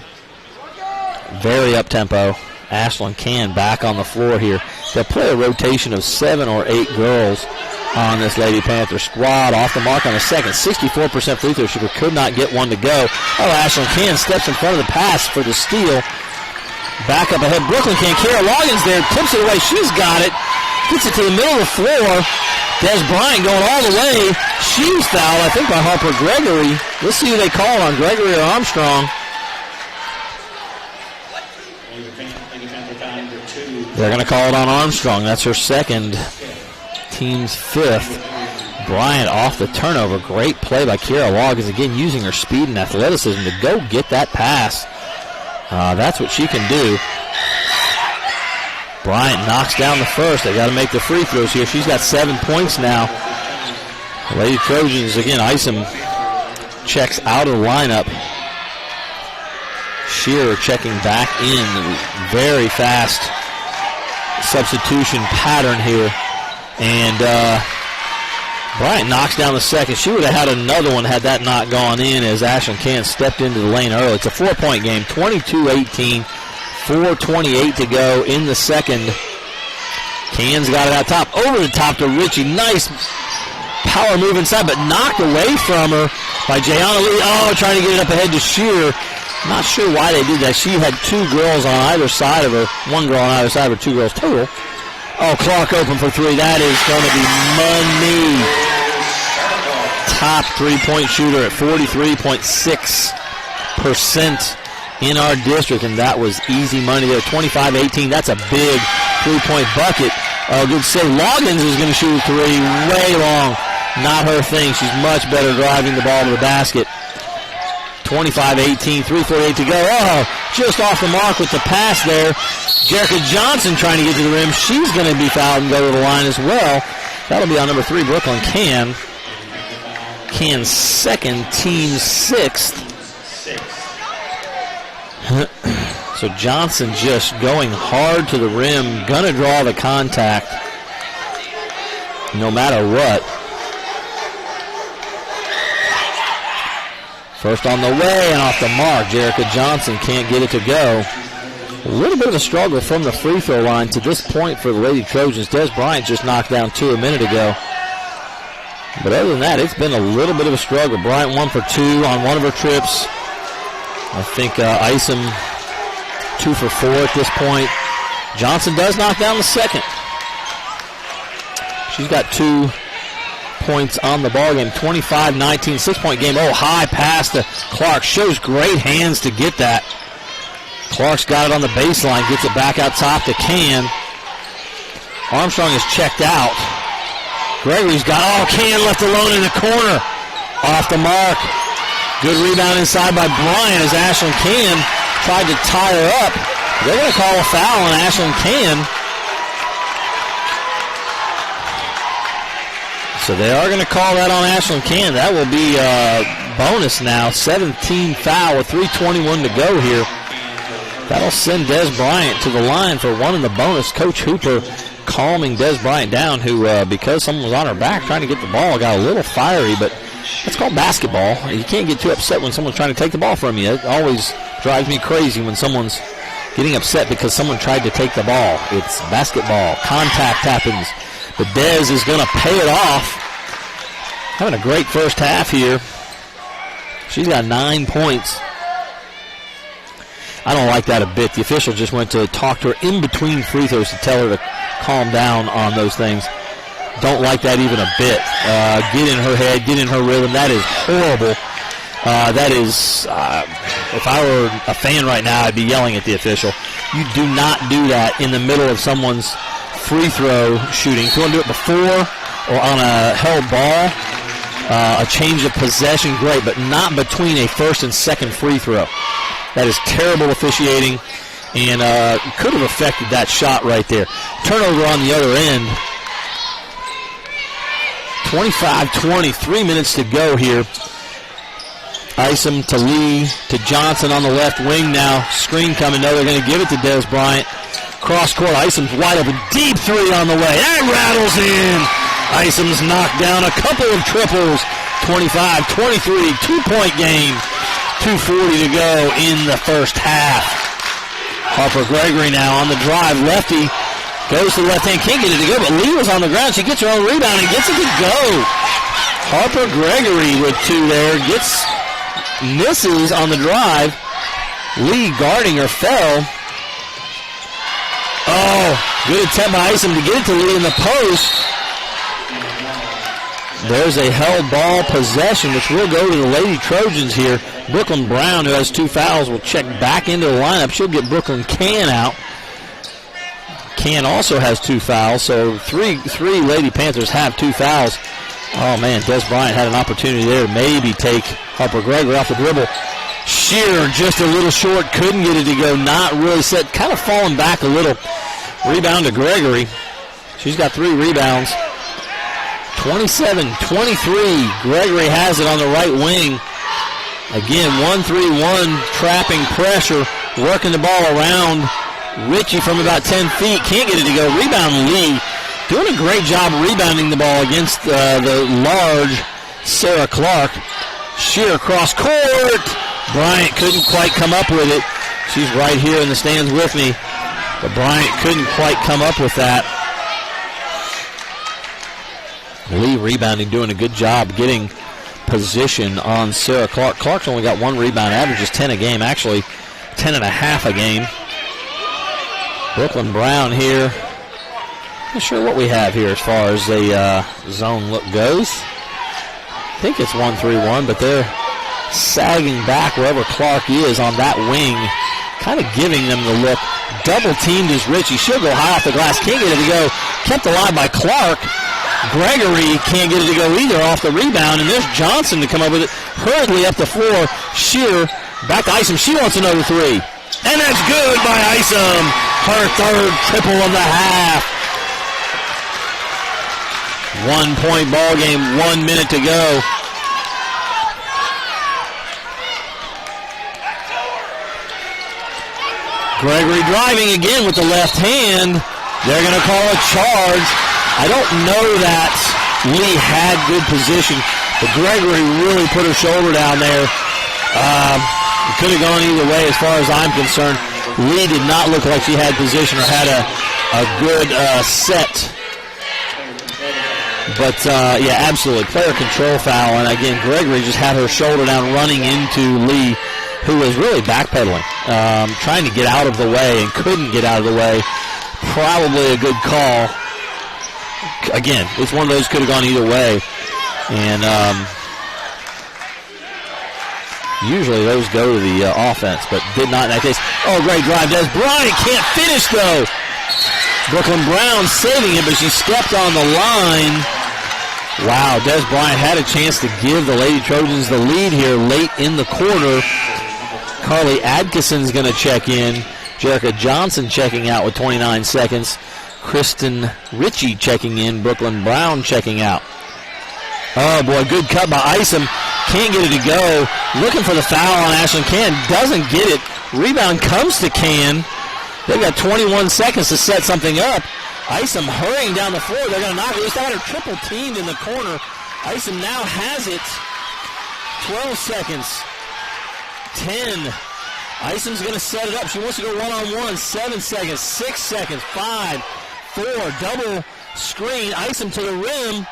very up-tempo. Ashlyn Can back on the floor here. They'll play a rotation of 7 or 8 girls on this Lady Panther squad. Off the mark on the second. 64% free throw shooter. Could not get one to go. Oh, Ashlyn Can steps in front of the pass for the steal. Back up ahead. Brooklyn Can. Kara Loggins there. Tips it away. She's got it. Gets it to the middle of the floor. Des Bryant going all the way. She's fouled, I think, by Harper Gregory. Let's see who they call on, Gregory or Armstrong. They're going to call it on Armstrong. That's her second, team's 5th. Bryant off the turnover. Great play by Kira Loggins, again using her speed and athleticism to go get that pass. That's what she can do. Bryant knocks down the first. They got to make the free throws here. She's got 7 points now. Lady Trojans, again, Isom checks out of the lineup. Shearer checking back in. Very fast substitution pattern here. And Bryant knocks down the second. She would have had another one had that not gone in as Ashlyn Can stepped into the lane early. It's a 4-point game, 22-18. 4:28 to go in the second. Can's got it out top. Over the top to Ritchie. Nice power move inside, but knocked away from her by Jayana Lee. Oh, trying to get it up ahead to Shearer. Not sure why they did that. She had 2 girls on either side of her. 1 girl on either side of her, 2 girls total. Oh, Clark open for 3. That is going to be money. Top 3-point shooter at 43.6% in our district, and that was easy money there. 25-18. That's a big 3-point bucket. Good save. Loggins is going to shoot a 3. Way long. Not her thing. She's much better driving the ball to the basket. 25-18. 3:48 to go. Oh, just off the mark with the pass there. Jerica Johnson trying to get to the rim. She's going to be fouled and go to the line as well. That'll be on number 3, Brooklyn Can. Can's second, team 6th. So Johnson just going hard to the rim, gonna draw the contact no matter what. First on the way and off the mark. Jerica Johnson can't get it to go. A little bit of a struggle from the free throw line to this point for the Lady Trojans. Des Bryant just knocked down 2 a minute ago. But other than that, it's been a little bit of a struggle. Bryant 1 for 2 on one of her trips. I think Isom 2 for 4 at this point. Johnson does knock down the second. She's got 2 points on the ballgame. 25-19, 6-point game. Oh, high pass to Clark. Shows great hands to get that. Clark's got it on the baseline. Gets it back out top to Can. Armstrong is checked out. Gregory's got, Can left alone in the corner. Off the mark. Good rebound inside by Bryant as Ashlyn Can tried to tie her up. They're going to call a foul on Ashlyn Can. So they are going to call that on Ashlyn Can. That will be a bonus now. 17 foul with 3:21 to go here. That'll send Des Bryant to the line for one in the bonus. Coach Hooper calming Des Bryant down, who, because someone was on her back trying to get the ball, got a little fiery, but that's called basketball. You can't get too upset when someone's trying to take the ball from you. It always drives me crazy when someone's getting upset because someone tried to take the ball. It's basketball. Contact happens. But Des is going to pay it off. Having a great first half here. She's got 9 points. I don't like that a bit. The official just went to talk to her in between free throws to tell her to calm down on those things. Don't like that even a bit. Get in her head, get in her rhythm. That is horrible. That is, if I were a fan right now, I'd be yelling at the official. You do not do that in the middle of someone's free throw shooting. If you want to do it before or on a held ball, a change of possession, great, but not between a first and second free throw. That is terrible officiating and could have affected that shot right there. Turnover on the other end. 25-20, 3 minutes to go here. Isom to Lee, to Johnson on the left wing now. Screen coming. No, they're going to give it to Des Bryant. Cross court. Isom's wide open. Deep three on the way. That rattles in. Isom's knocked down a couple of triples. 25-23, 2-point game. 2:40 to go in the first half. Harper Gregory now on the drive. Lefty goes to the left hand. Can't get it to go, but Lee was on the ground. She gets her own rebound and gets it to go. Harper Gregory with two there. Misses on the drive. Lee guarding her fell. Oh, good attempt by Isom to get it to Lee in the post. There's a held ball possession, which will go to the Lady Trojans here. Brooklyn Brown, who has 2 fouls, will check back into the lineup. She'll get Brooklyn Can out. Can also has 2 fouls, so three Lady Panthers have 2 fouls. Oh, man, Des Bryant had an opportunity there to maybe take Harper Gregory off the dribble. Shearer just a little short, couldn't get it to go, not really set, kind of falling back a little. Rebound to Gregory. She's got 3 rebounds. 27-23, Gregory has it on the right wing. Again, 1-3-1, trapping pressure, working the ball around Ritchie from about 10 feet. Can't get it to go. Rebound Lee. Doing a great job rebounding the ball against the large Sarah Clark. Sheer cross court. Bryant couldn't quite come up with it. She's right here in the stands with me. But Bryant couldn't quite come up with that. Lee rebounding, doing a good job getting position on Sarah Clark. Clark's only got 1 rebound, averages 10 a game, actually 10 and a half a game. Brooklyn Brown here. Not sure what we have here as far as the zone look goes. I think it's 1-3-1, but they're sagging back wherever Clark is on that wing, kind of giving them the look. Double teamed is Ritchie. She'll go high off the glass. Can't get it to go. Kept alive by Clark. Gregory can't get it to go either off the rebound, and there's Johnson to come up with it. Hurriedly up the floor. Shearer back to Isom. She wants another 3. And that's good by Isom. Her 3rd triple of the half. 1-point ball game, 1 minute to go. Gregory driving again with the left hand. They're going to call a charge. I don't know that Lee had good position, but Gregory really put her shoulder down there. It could have gone either way as far as I'm concerned. Lee did not look like she had position or had a good set. But, yeah, absolutely. Player control foul. And, again, Gregory just had her shoulder down running into Lee, who was really backpedaling, trying to get out of the way and couldn't get out of the way. Probably a good call. Again, it's one of those could have gone either way. And usually those go to the offense, but did not in that case. Oh, great drive. Des Bryant can't finish, though. Brooklyn Brown saving it, but she stepped on the line. Wow, Des Bryant had a chance to give the Lady Trojans the lead here late in the quarter. Carly Adkisson's going to check in. Jerica Johnson checking out with 29 seconds. Kristen Ritchie checking in. Brooklyn Brown checking out. Oh, boy, good cut by Isom. Can't get it to go. Looking for the foul on Ashlyn Can. Doesn't get it. Rebound comes to Can. They've got 21 seconds to set something up. Isom hurrying down the floor. They're going to knock it. He's got her triple teamed in the corner. Isom now has it. 12 seconds. 10. Isom's going to set it up. She wants to go one-on-one. 7 seconds. 6 seconds. 5, 4. Double screen. Isom to the rim.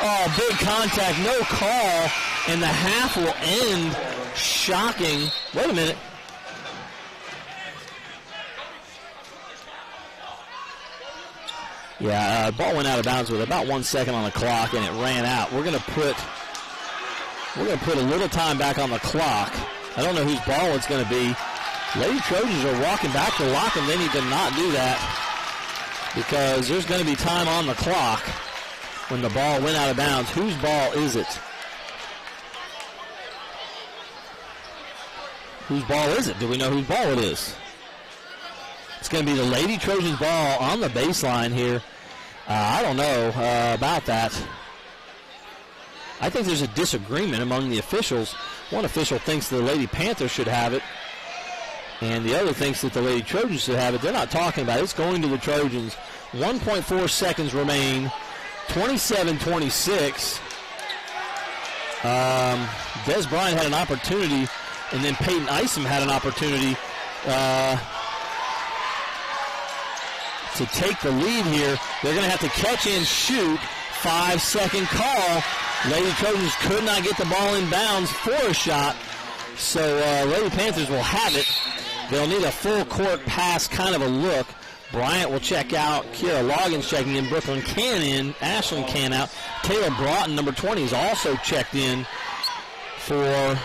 Oh, big contact. No call. And the half will end. Shocking. Wait a minute. Yeah, ball went out of bounds with about 1 second on the clock, and it ran out. We're gonna put a little time back on the clock. I don't know whose ball it's gonna be. Lady Trojans are walking back to lock them. They need to not do that because there's gonna be time on the clock when the ball went out of bounds. Whose ball is it? Whose ball is it? Do we know whose ball it is? It's going to be the Lady Trojans ball on the baseline here. I don't know about that. I think there's a disagreement among the officials. One official thinks the Lady Panthers should have it, and the other thinks that the Lady Trojans should have it. They're not talking about it. It's going to the Trojans. 1.4 seconds remain. 27-26. Des Bryant had an opportunity, and then Peyton Isom had an opportunity to take the lead here. They're going to have to catch and shoot. 5-second call. Lady Trojans could not get the ball in bounds for a shot, so Lady Panthers will have it. They'll need a full court pass kind of a look. Bryant will check out. Kiera Loggins checking in. Brooklyn Can in. Ashlyn Can out. Taylor Broughton, number 20, is also checked in for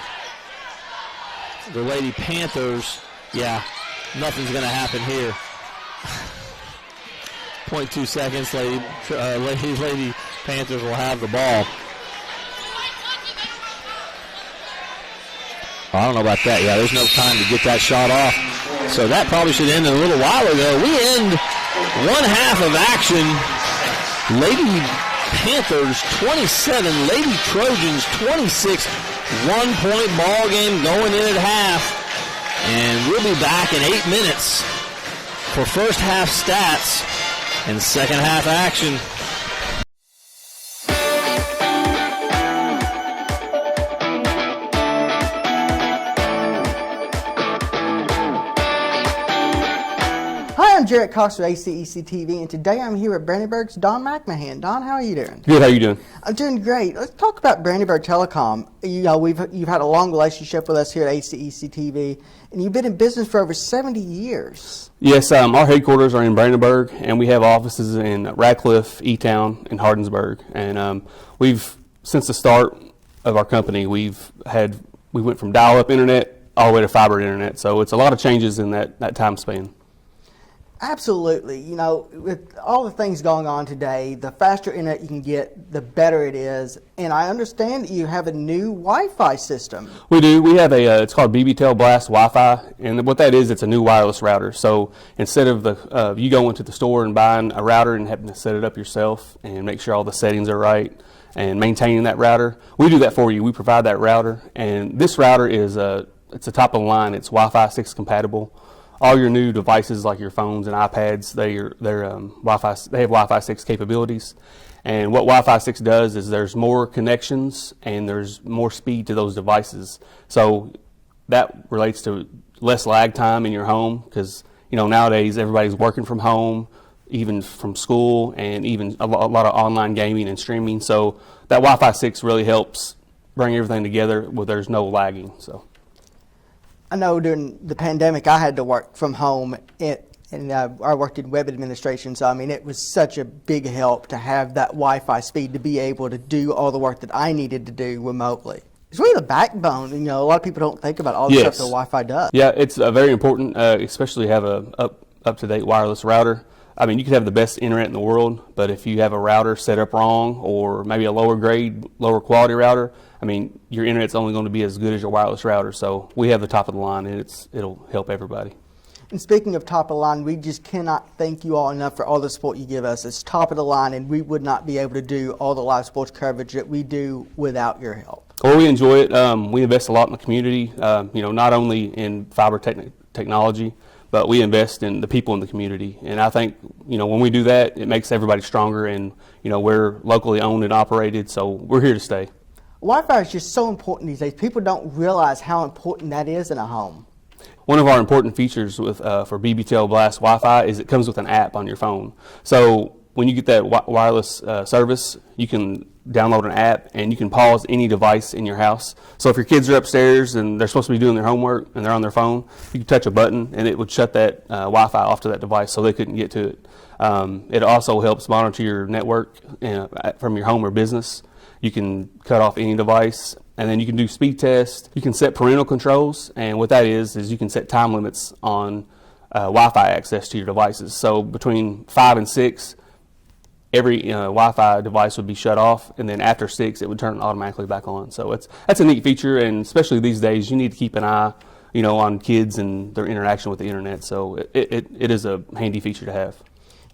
the Lady Panthers. Yeah, nothing's going to happen here. 0.2 seconds. Lady Panthers will have the ball. I don't know about that. Yeah, there's no time to get that shot off. So that probably should end a little while ago. We end one half of action. Lady Panthers 27, Lady Trojans 26. 1-point ball game going in at half. And we'll be back in 8 minutes for first half stats and second half action. Hi, I'm Jarrett Cox with HCEC-TV, and today I'm here at Brandenburg's Don McMahon. Don, how are you doing? Good. How you doing? I'm doing great. Let's talk about Brandenburg Telecom. You know, you've had a long relationship with us here at HCEC-TV, and you've been in business for over 70 years. Yes, our headquarters are in Brandenburg, and we have offices in Radcliffe, Etown, and Hardinsburg. And we've, since the start of our company, we went from dial-up internet all the way to fiber internet. So it's a lot of changes in that time span. Absolutely. You know, with all the things going on today, the faster internet you can get, the better it is. And I understand that you have a new Wi-Fi system. We do. We have it's called BBTel Blast Wi-Fi, and what that is, it's a new wireless router. So instead of you going to the store and buying a router and having to set it up yourself and make sure all the settings are right and maintaining that router, we do that for you. We provide that router, and this router is it's a top of the line. It's Wi-Fi 6 compatible. All your new devices, like your phones and iPads, they're Wi-Fi. They have Wi-Fi 6 capabilities, and what Wi-Fi 6 does is there's more connections and there's more speed to those devices. So that relates to less lag time in your home because nowadays everybody's working from home, even from school, and even a lot of online gaming and streaming. So that Wi-Fi 6 really helps bring everything together where there's no lagging. So. I know during the pandemic I had to work from home, and I worked in web administration, so I mean it was such a big help to have that Wi-Fi speed to be able to do all the work that I needed to do remotely. It's really the backbone. A lot of people don't think about all the stuff that Wi-Fi does. Yeah, it's very important, especially to have a up-to-date wireless router. I mean, you could have the best internet in the world, but if you have a router set up wrong or maybe a lower grade, lower quality router, I mean, your internet's only going to be as good as your wireless router. So we have the top of the line, and it'll help everybody. And speaking of top of the line, we just cannot thank you all enough for all the support you give us. It's top of the line, and we would not be able to do all the live sports coverage that we do without your help. Well, we enjoy it. We invest a lot in the community, not only in fiber technology, but we invest in the people in the community. And I think, when we do that, it makes everybody stronger, and, we're locally owned and operated, so we're here to stay. Wi-Fi is just so important these days. People don't realize how important that is in a home. One of our important features for BBTL Blast Wi-Fi is it comes with an app on your phone. So when you get that wireless service, you can download an app and you can pause any device in your house. So if your kids are upstairs and they're supposed to be doing their homework and they're on their phone, you can touch a button and it would shut that Wi-Fi off to that device so they couldn't get to it. It also helps monitor your network from your home or business. You can cut off any device, and then you can do speed tests. You can set parental controls, and what that is you can set time limits on Wi-Fi access to your devices. So between 5 and 6, every Wi-Fi device would be shut off, and then after 6, it would turn automatically back on. So that's a neat feature, and especially these days, you need to keep an eye, on kids and their interaction with the internet. So it is a handy feature to have.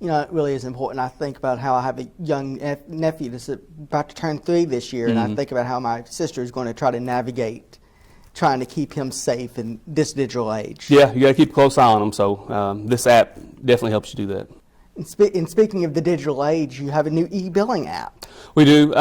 It really is important. I think about how I have a young nephew that's about to turn 3 this year, and I think about how my sister is going to try to navigate trying to keep him safe in this digital age. Yeah, you got to keep a close eye on him, so this app definitely helps you do that. And speaking of the digital age, you have a new e-billing app. We do.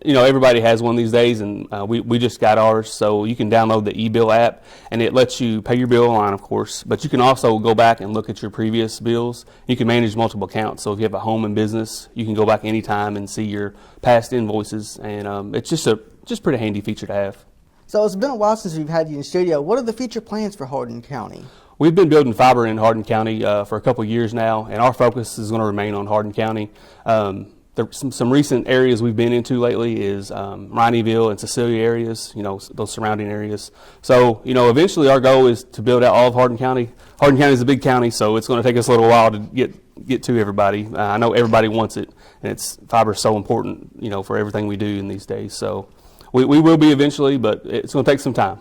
Everybody has one these days, and we just got ours. So you can download the e-bill app, and it lets you pay your bill online, of course. But you can also go back and look at your previous bills. You can manage multiple accounts. So if you have a home and business, you can go back anytime and see your past invoices. And it's just a pretty handy feature to have. So it's been a while since we've had you in the studio. What are the future plans for Hardin County? We've been building fiber in Hardin County for a couple of years now, and our focus is going to remain on Hardin County. Some recent areas we've been into lately is Rineyville and Cecilia areas, those surrounding areas. So, eventually our goal is to build out all of Hardin County. Hardin County is a big county, so it's going to take us a little while to get to everybody. I know everybody wants it, and fiber is so important, for everything we do in these days. So we will be eventually, but it's going to take some time.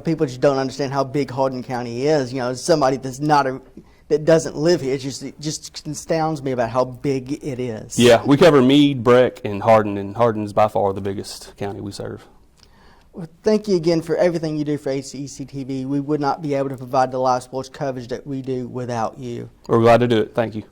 People just don't understand how big Hardin County is. Somebody that doesn't live here, it just astounds me about how big it is. Yeah, we cover Meade, Breck, and Hardin is by far the biggest county we serve. Well, thank you again for everything you do for HCEC-TV. We would not be able to provide the live sports coverage that we do without you. We're glad to do it. Thank you.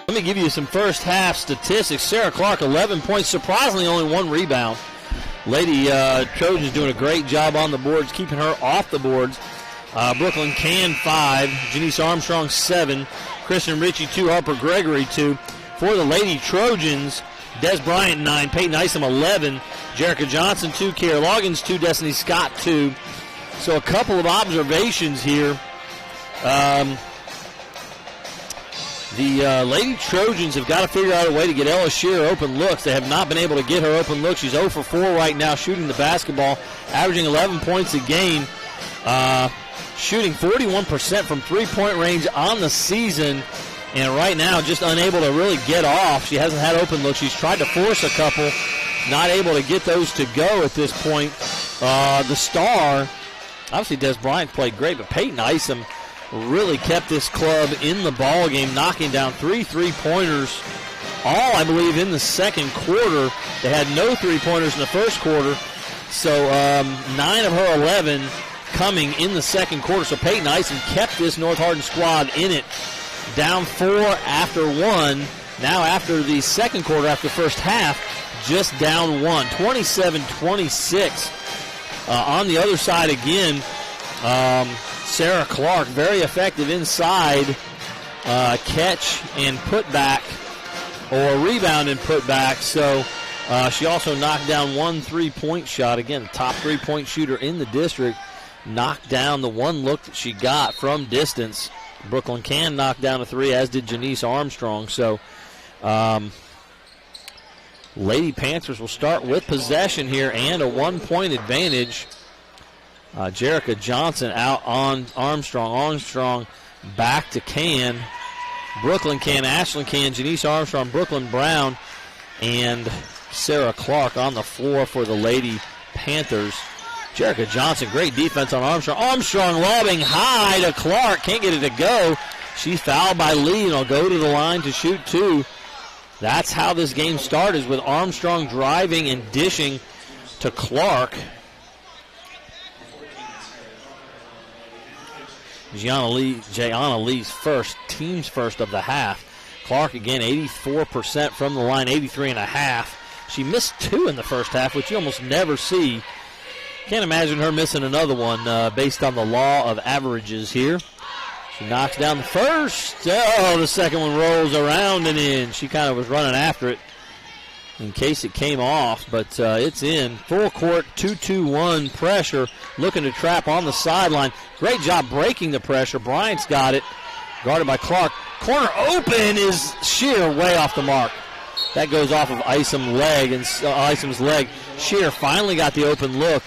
Let me give you some first half statistics. Sarah Clark, 11 points, surprisingly only 1 rebound. Lady Trojans doing a great job on the boards, keeping her off the boards. Brooklyn Can 5, Janice Armstrong 7, Kristen Ritchie 2, Harper Gregory 2. For the Lady Trojans, Des Bryant 9, Peyton Isom 11, Jerica Johnson 2, Kiera Loggins 2, Destiny Scott 2. So a couple of observations here. The Lady Trojans have got to figure out a way to get Ella Shearer open looks. They have not been able to get her open look. She's 0 for 4 right now shooting the basketball, averaging 11 points a game, shooting 41% from three-point range on the season, and right now just unable to really get off. She hasn't had open looks. She's tried to force a couple, not able to get those to go at this point. The star, obviously Des Bryant played great, but Peyton Isom really kept this club in the ball game, knocking down 3 3-pointers, all I believe in the second quarter. They had no 3-pointers in the first quarter, so 9 of her 11 coming in the second quarter. So Peyton Isom kept this North Hardin squad in it, down 4 after 1. Now after the second quarter, after the first half, just down 1, 27-26. On the other side again, Sarah Clark, very effective inside catch and put back, or rebound and put back. So she also knocked down 1 3-point shot. Again, the top 3-point shooter in the district, knocked down the 1 look that she got from distance. Brooklyn Can knock down a 3, as did Janice Armstrong. So Lady Panthers will start with possession here and a 1-point advantage. Jerica Johnson out on Armstrong. Armstrong back to Can. Brooklyn Can, Ashland Can, Janice Armstrong, Brooklyn Brown, and Sarah Clark on the floor for the Lady Panthers. Jerica Johnson, great defense on Armstrong. Armstrong lobbing high to Clark. Can't get it to go. She's fouled by Lee, and will go to the line to shoot 2. That's how this game started, with Armstrong driving and dishing to Clark. Gianna Lee's team's first of the half. Clark again 84% from the line, 83.5. She missed 2 in the first half, which you almost never see. Can't imagine her missing another one based on the law of averages here. She knocks down the first. Oh, the second one rolls around and in. She kind of was running after it in case it came off, but it's in. Full court, 2-2-1 pressure, looking to trap on the sideline. Great job breaking the pressure. Bryant's got it, guarded by Clark. Corner open is Shear, way off the mark. That goes off of Isom's leg. Shear finally got the open look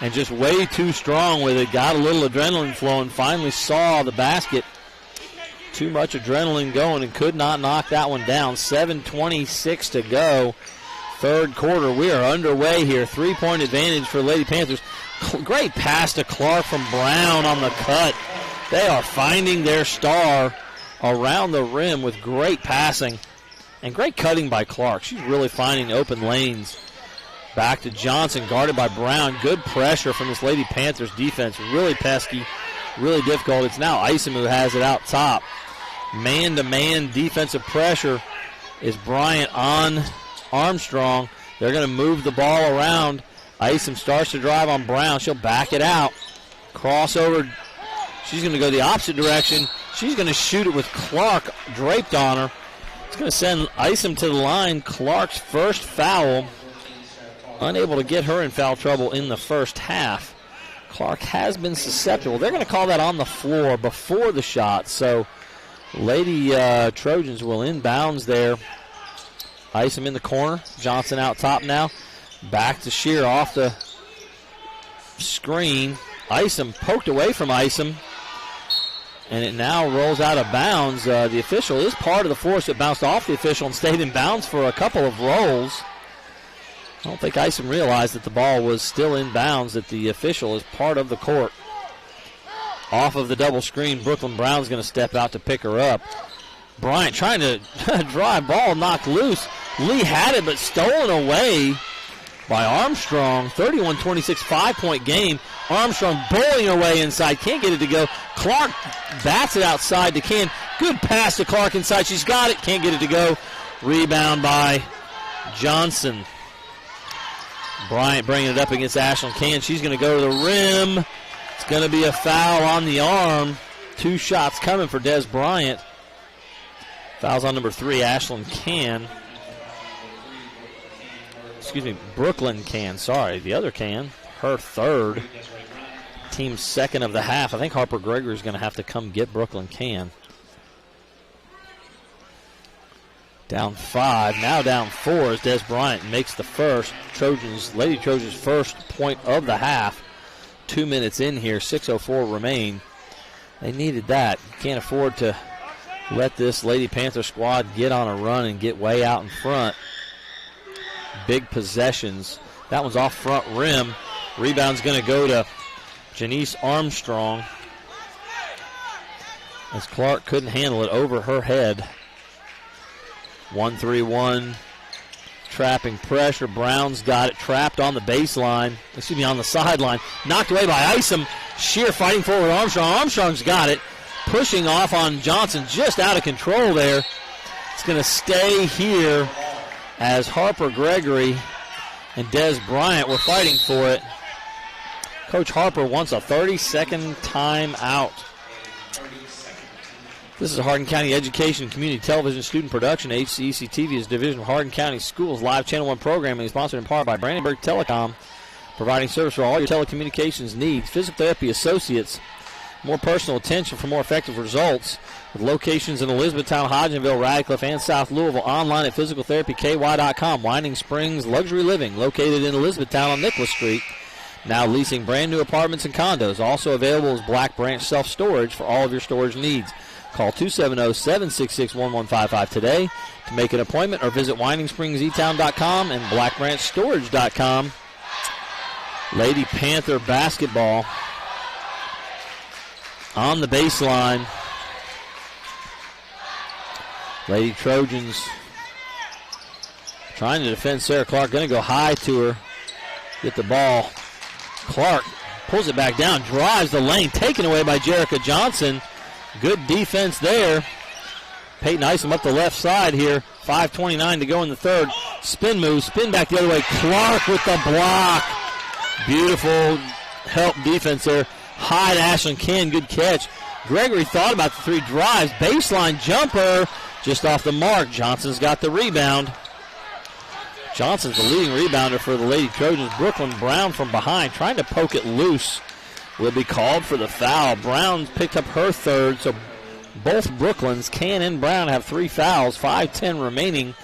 and just way too strong with it. Got a little adrenaline flowing, finally saw the basket. Too much adrenaline going and could not knock that one down. 7:26 to go. Third quarter. We are underway here. 3-point advantage for Lady Panthers. Great pass to Clark from Brown on the cut. They are finding their star around the rim with great passing and great cutting by Clark. She's really finding open lanes. Back to Johnson, guarded by Brown. Good pressure from this Lady Panthers defense. Really pesky, really difficult. It's now Isom who has it out top. Man-to-man defensive pressure is Bryant on Armstrong. They're going to move the ball around. Isom starts to drive on Brown. She'll back it out. Crossover. She's going to go the opposite direction. She's going to shoot it with Clark draped on her. It's going to send Isom to the line. Clark's first foul. Unable to get her in foul trouble in the first half. Clark has been susceptible. They're going to call that on the floor before the shot. So Lady Trojans will inbounds there. Isom in the corner. Johnson out top now. Back to Shear off the screen. Isom poked away from Isom. And it now rolls out of bounds. The official is part of the force that bounced off the official and stayed in bounds for a couple of rolls. I don't think Isom realized that the ball was still in bounds, that the official is part of the court. Off of the double screen, Brooklyn Brown's going to step out to pick her up. Bryant trying to drive ball, knocked loose. Lee had it, but stolen away by Armstrong. 31-26, 5-point game. Armstrong bowling away inside, can't get it to go. Clark bats it outside to Can. Good pass to Clark inside. She's got it, can't get it to go. Rebound by Johnson. Bryant bringing it up against Ashlyn Can. She's going to go to the rim. It's going to be a foul on the arm. 2 shots coming for Des Bryant. Foul's on number 3, Ashlyn Can. Excuse me, Brooklyn Can. Sorry, the other Can. Her third. Team's second of the half. I think Harper Gregory's going to have to come get Brooklyn Can. Down 5, now down 4 as Des Bryant makes the first. Lady Trojans' first point of the half. 2 minutes in here, 6:04 remain. They needed that. Can't afford to let this Lady Panther squad get on a run and get way out in front. Big possessions. That one's off front rim. Rebound's going to go to Janice Armstrong, as Clark couldn't handle it over her head. 1-3-1, trapping pressure. Brown's got it trapped on the baseline, on the sideline. Knocked away by Isom. Shear fighting forward Armstrong. Armstrong's got it, pushing off on Johnson, just out of control there. It's going to stay here as Harper Gregory and Des Bryant were fighting for it. Coach Harper wants a 30-second timeout. This is a Hardin County Education Community Television student production. HCEC-TV is Division of Hardin County Schools live Channel 1 programming, sponsored in part by Brandenburg Telecom, providing service for all your telecommunications needs. Physical therapy associates, more personal attention for more effective results, with locations in Elizabethtown, Hodgenville, Radcliffe, and South Louisville. Online at physicaltherapyky.com. Winding Springs Luxury Living, located in Elizabethtown on Nicholas Street. Now leasing brand new apartments and condos. Also available is Black Branch Self-Storage for all of your storage needs. Call 270-766-1155 today to make an appointment, or visit WindingSpringsEtown.com and BlackBranchStorage.com. Lady Panther basketball on the baseline. Lady Trojans Trying to defend Sarah Clark. Going to go high to her. Get the ball. Clark pulls it back down. Drives the lane. Taken away by Jerica Johnson. Good defense there. Peyton Isom up the left side here. 5:29 to go in the third. Spin move. Spin back the other way. Clark with the block. Beautiful help defense there. High to Ashlyn Ken. Good catch. Gregory thought about the three drives. Baseline jumper. Just off the mark. Johnson's got the rebound. Johnson's the leading rebounder for the Lady Trojans. Brooklyn Brown from behind trying to poke it loose. Will be called for the foul. Brown picked up her third, so both Brooklyns, Can and Brown, have 3 fouls. 5:10 remaining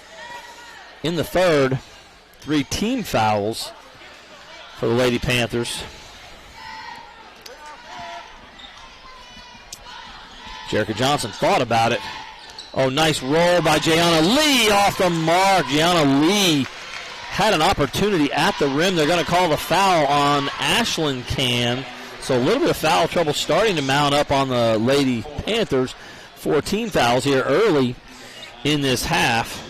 in the third. 3 team fouls for the Lady Panthers. Jerica Johnson thought about it. Oh, nice roll by Jayana Lee off the mark. Jayana Lee had an opportunity at the rim. They're going to call the foul on Ashlyn Can. So a little bit of foul trouble starting to mount up on the Lady Panthers. 4 team fouls here early in this half.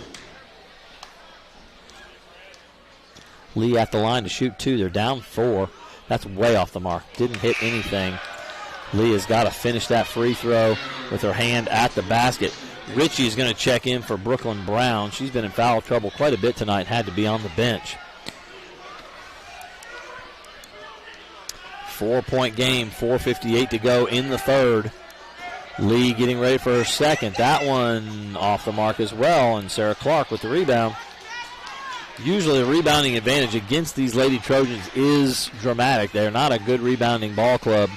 Lee at the line to shoot 2. They're down 4. That's way off the mark. Didn't hit anything. Lee has got to finish that free throw with her hand at the basket. Ritchie is going to check in for Brooklyn Brown. She's been in foul trouble quite a bit tonight. Had to be on the bench. 4-point game, 4:58 to go in the third. Lee getting ready for her second. That one off the mark as well, and Sarah Clark with the rebound. Usually the rebounding advantage against these Lady Trojans is dramatic. They're not a good rebounding ball club,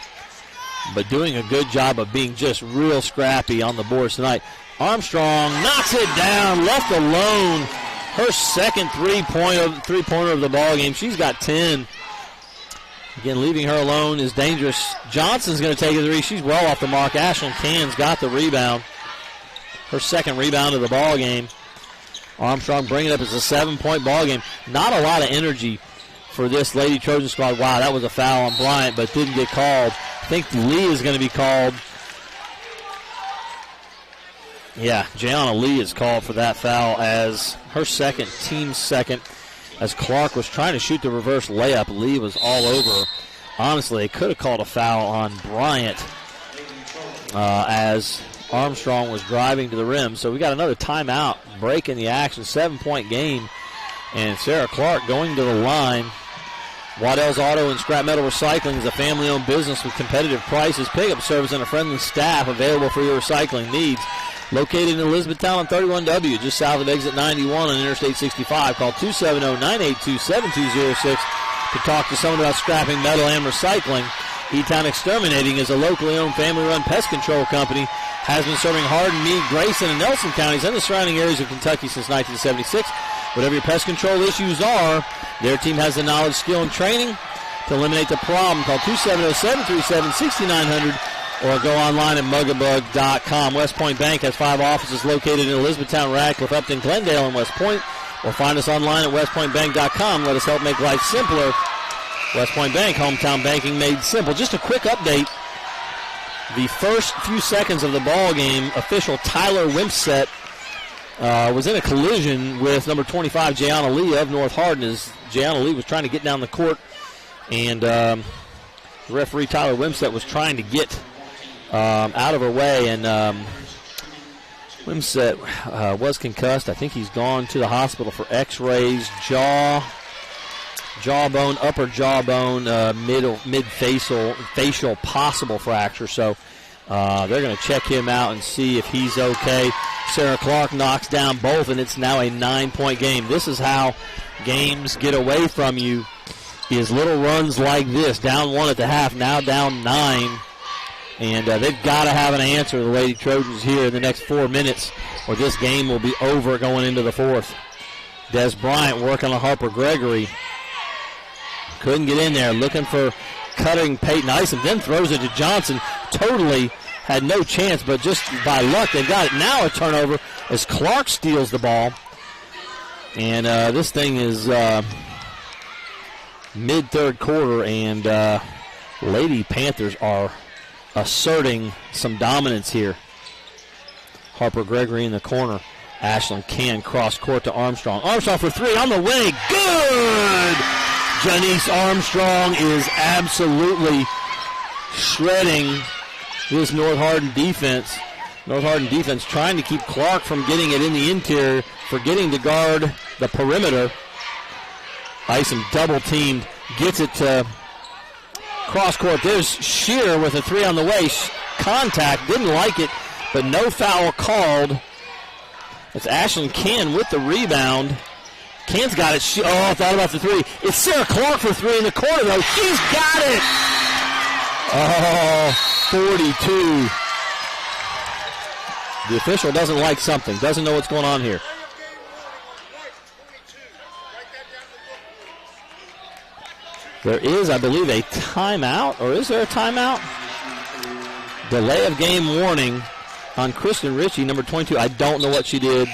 but doing a good job of being just real scrappy on the boards tonight. Armstrong knocks it down, left alone. Her second three-pointer of the ball game. She's got 10. Again, leaving her alone is dangerous. Johnson's going to take a three. She's well off the mark. Ashlyn Can's got the rebound. Her second rebound of the ball game. Armstrong bringing it up as a 7-point ball game. Not a lot of energy for this Lady Trojan squad. Wow, that was a foul on Bryant, but didn't get called. I think Lee is going to be called. Yeah, Jayana Lee is called for that foul as her second, team second. As Clark was trying to shoot the reverse layup, Lee was all over. Honestly, they could have called a foul on Bryant as Armstrong was driving to the rim. So we got another timeout, break in the action, 7-point game. And Sarah Clark going to the line. Waddell's Auto and Scrap Metal Recycling is a family-owned business with competitive prices, pickup service, and a friendly staff available for your recycling needs. Located in Elizabethtown on 31W, just south of exit 91 on Interstate 65. Call 270-982-7206 to talk to someone about scrapping metal and recycling. Etown Exterminating is a locally owned family-run pest control company. Has been serving Hardin, Meade, Grayson, and Nelson counties and the surrounding areas of Kentucky since 1976. Whatever your pest control issues are, their team has the knowledge, skill, and training to eliminate the problem. Call 270-737-6900. Or go online at mugabug.com. West Point Bank has 5 offices located in Elizabethtown, Radcliffe, Upton, Glendale, and West Point. Or find us online at westpointbank.com. Let us help make life simpler. West Point Bank, hometown banking made simple. Just a quick update. The first few seconds of the ball game, official Tyler Wimpset was in a collision with number 25, Jayana Lee of North Hardin, as Jayana Lee was trying to get down the court. And referee Tyler Wimpset was trying to get out of her way, and Wimsett was concussed. I think he's gone to the hospital for x-rays. Jawbone, upper jawbone, mid-facial possible fracture. So they're going to check him out and see if he's okay. Sarah Clark knocks down both, and it's now a 9-point game. This is how games get away from you, is little runs like this. Down 1 at the half, now down 9. And they've got to have an answer, the Lady Trojans, here in the next 4 minutes, or this game will be over going into the fourth. Des Bryant working on Harper Gregory. Couldn't get in there, looking for cutting Peyton Isom, then throws it to Johnson. Totally had no chance, but just by luck they've got it. Now a turnover as Clark steals the ball. And this thing is mid-third quarter, and Lady Panthers are asserting some dominance here. Harper Gregory in the corner. Ashland can cross court to Armstrong. Armstrong for three on the way. Good! Janice Armstrong is absolutely shredding this North Hardin defense. North Hardin defense trying to keep Clark from getting it in the interior, forgetting to guard the perimeter. Isom double teamed, gets it to cross court. There's Shearer with a three on the way. Contact, didn't like it, but no foul called. It's Ashland Can with the rebound. Can's got it. I thought about the three. It's Sarah Clark for three in the corner, though. She's got it. 42. The official doesn't like something, doesn't know what's going on here. There is, I believe, a timeout, or is there a timeout? Delay of game warning on Kristen Ritchie, number 22. I don't know what she did.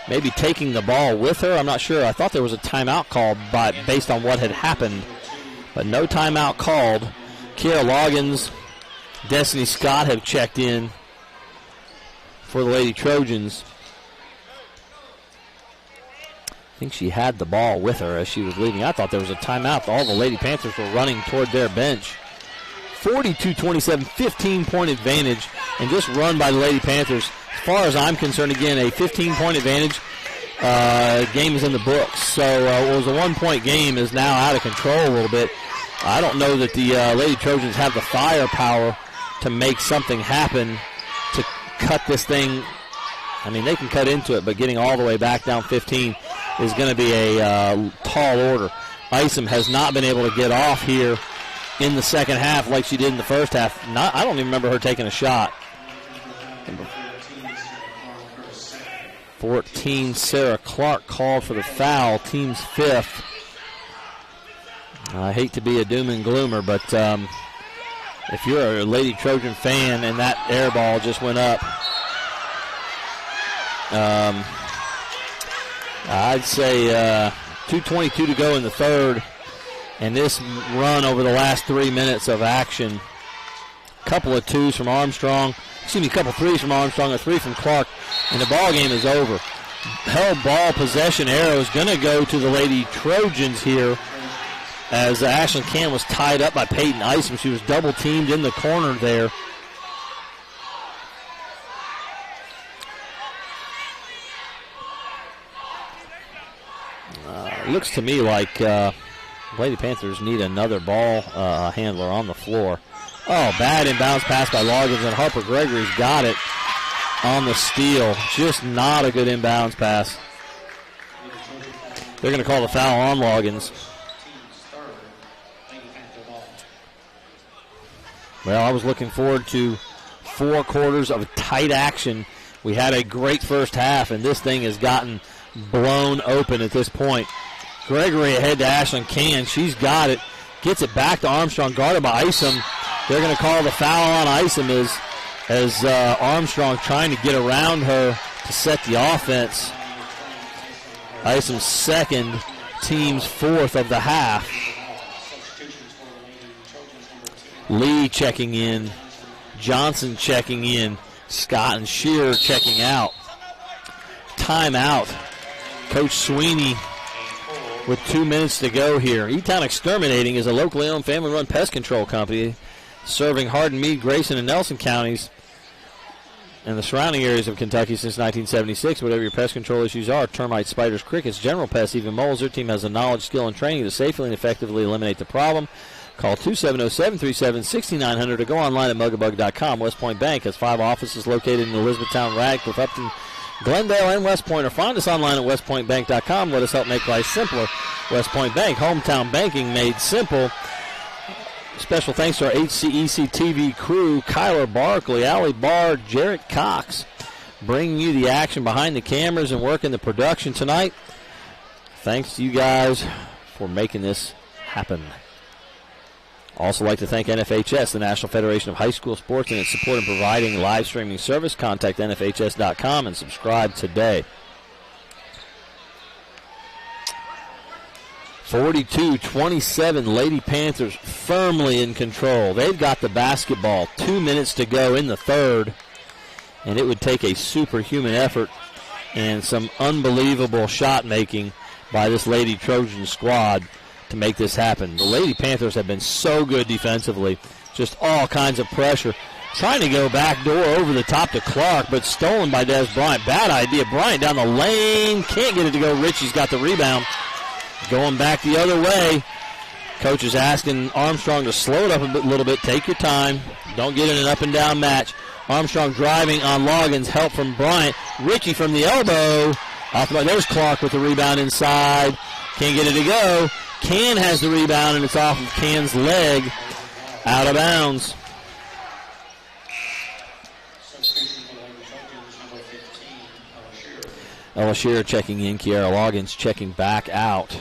Maybe taking the ball with her. I'm not sure. I thought there was a timeout called based on what had happened, but no timeout called. Kiera Loggins, Destiny Scott have checked in for the Lady Trojans. I think she had the ball with her as she was leaving. I thought there was a timeout. All the Lady Panthers were running toward their bench. 42-27, 15-point advantage, and just run by the Lady Panthers. As far as I'm concerned, again, a 15-point advantage. Game is in the books. So what was a one-point game is now out of control a little bit. I don't know that the Lady Trojans have the firepower to make something happen to cut this thing. I mean, they can cut into it, but getting all the way back down 15 is going to be a tall order. Isom has not been able to get off here in the second half like she did in the first half. I don't even remember her taking a shot. 14, Sarah Clark called for the foul, team's fifth. I hate to be a doom and gloomer, but if you're a Lady Trojan fan and that air ball just went up, I'd say 2:22 to go in the third, and this run over the last 3 minutes of action, a couple of threes from Armstrong, a three from Clark, and the ball game is over. Held ball possession arrow is going to go to the Lady Trojans here, as Ashland Can was tied up by Peyton Isom. She was double teamed in the corner there. It looks to me like Lady Panthers need another ball handler on the floor. Oh, bad inbounds pass by Loggins, and Harper Gregory's got it on the steal. Just not a good inbounds pass. They're going to call the foul on Loggins. Well, I was looking forward to 4 quarters of tight action. We had a great first half, and this thing has gotten blown open at this point. Gregory ahead to Ashland Can. She's got it. Gets it back to Armstrong, guarded by Isom. They're going to call the foul on Isom as Armstrong trying to get around her to set the offense. Isom's second, team's fourth of the half. Lee checking in. Johnson checking in. Scott and Shearer checking out. Timeout. Coach Sweeney with 2 minutes to go here. Etown Exterminating is a locally owned, family-run pest control company serving Hardin, Meade, Grayson, and Nelson counties and the surrounding areas of Kentucky since 1976. Whatever your pest control issues are, termites, spiders, crickets, general pests, even moles, their team has the knowledge, skill, and training to safely and effectively eliminate the problem. Call 270-737-6900 or go online at mugabug.com. West Point Bank has 5 offices located in Elizabethtown, Radcliffe, Upton, Glendale, and West Point, or find us online at westpointbank.com. Let us help make life simpler. West Point Bank, hometown banking made simple. Special thanks to our HCEC-TV crew, Kyler Barkley, Allie Barr, Jarrett Cox, bringing you the action behind the cameras and working the production tonight. Thanks to you guys for making this happen. Also like to thank NFHS, the National Federation of High School Sports, and its support in providing live streaming service. Contact NFHS.com and subscribe today. 42-27, Lady Panthers firmly in control. They've got the basketball. 2 minutes to go in the third, and it would take a superhuman effort and some unbelievable shot making by this Lady Trojan squad to make this happen. The Lady Panthers have been so good defensively, just all kinds of pressure. Trying to go back door over the top to Clark, but stolen by Des Bryant. Bad idea. Bryant down the lane. Can't get it to go. Ritchie's got the rebound. Going back the other way. Coach is asking Armstrong to slow it up a little bit. Take your time. Don't get in an up and down match. Armstrong driving on Loggins. Help from Bryant. Ritchie from the elbow. There's Clark with the rebound inside. Can't get it to go. Can has the rebound, and it's off of Can's leg. Out of bounds. Ella Shearer checking in. Kiara Loggins checking back out.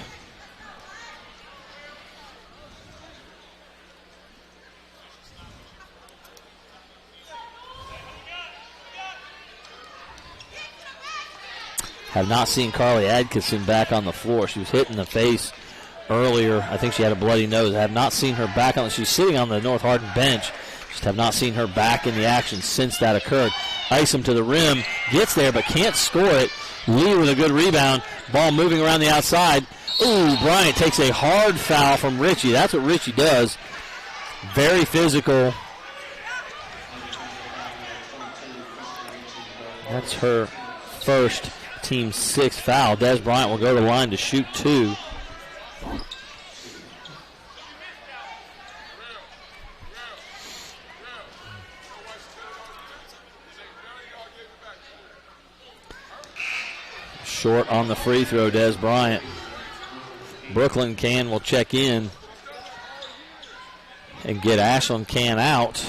Have not seen Carly Atkinson back on the floor. She was hit in the face earlier. I think she had a bloody nose. I have not seen her back on. She's sitting on the North Hardin bench. Just have not seen her back in the action since that occurred. Isom to the rim. Gets there but can't score it. Lee with a good rebound. Ball moving around the outside. Ooh, Bryant takes a hard foul from Ritchie. That's what Ritchie does. Very physical. That's her first, team 6th foul. Des Bryant will go to the line to shoot 2. Short on the free throw, Des Bryant. Brooklyn Can will check in and get Ashland Can out.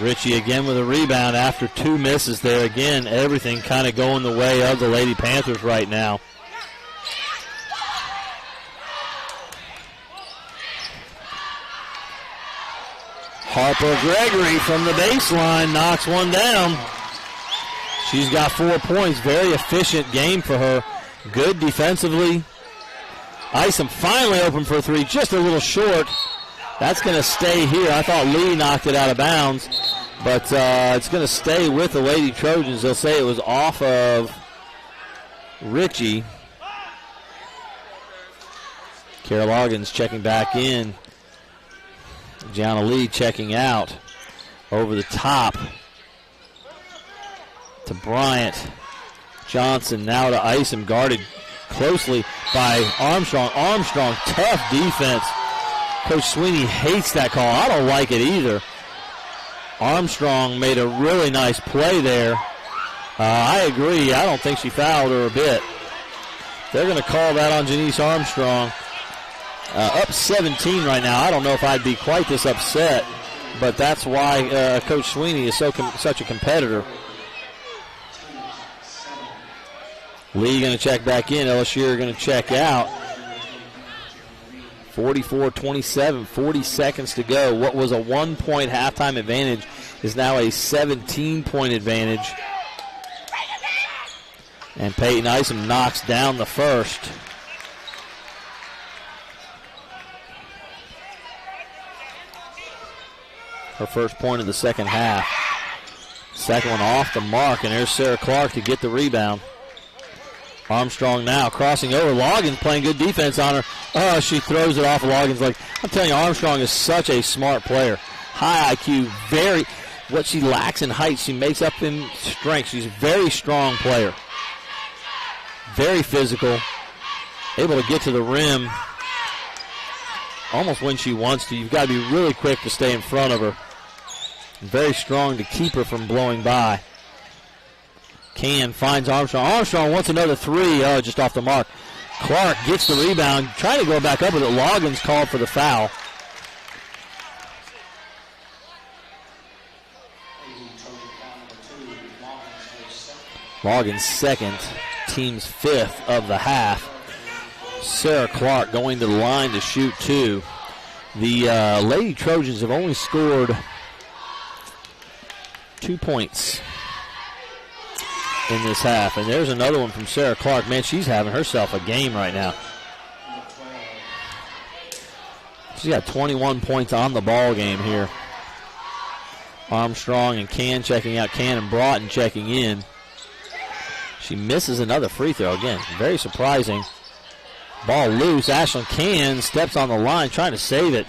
Ritchie again with a rebound after 2 misses there. Again, everything kind of going the way of the Lady Panthers right now. Harper Gregory from the baseline knocks one down. She's got 4 points. Very efficient game for her. Good defensively. Isom finally open for 3, just a little short. That's going to stay here. I thought Lee knocked it out of bounds, but it's going to stay with the Lady Trojans. They'll say it was off of Ritchie. Kara Loggins checking back in. Gianna Lee checking out. Over the top to Bryant. Johnson now to Isom, guarded closely by Armstrong. Armstrong, tough defense. Coach Sweeney hates that call. I don't like it either. Armstrong made a really nice play there. I agree. I don't think she fouled her a bit. They're going to call that on Janice Armstrong. Up 17 right now. I don't know if I'd be quite this upset, but that's why Coach Sweeney is such a competitor. Lee going to check back in. Ella Shearer going to check out. 44-27, 40 seconds to go. What was a 1-point halftime advantage is now a 17-point advantage. And Peyton Isom knocks down the first. Her first point of the second half. Second one off the mark, and there's Sarah Clark to get the rebound. Armstrong now crossing over. Loggins playing good defense on her. Oh, she throws it off of Loggins. Like, I'm telling you, Armstrong is such a smart player. High IQ, what she lacks in height, she makes up in strength. She's a very strong player. Very physical. Able to get to the rim almost when she wants to. You've got to be really quick to stay in front of her. Very strong to keep her from blowing by. Can finds Armstrong. Armstrong wants another 3. Oh, just off the mark. Clark gets the rebound. Trying to go back up with it. Loggins called for the foul. Loggins second. Team's 5th of the half. Sarah Clark going to the line to shoot 2. The Lady Trojans have only scored 2 points in this half. And there's another one from Sarah Clark. Man, she's having herself a game right now. She's got 21 points on the ball game here. Armstrong and Can checking out. Can and Broughton checking in. She misses another free throw. Again, very surprising. Ball loose. Ashlyn Can steps on the line trying to save it.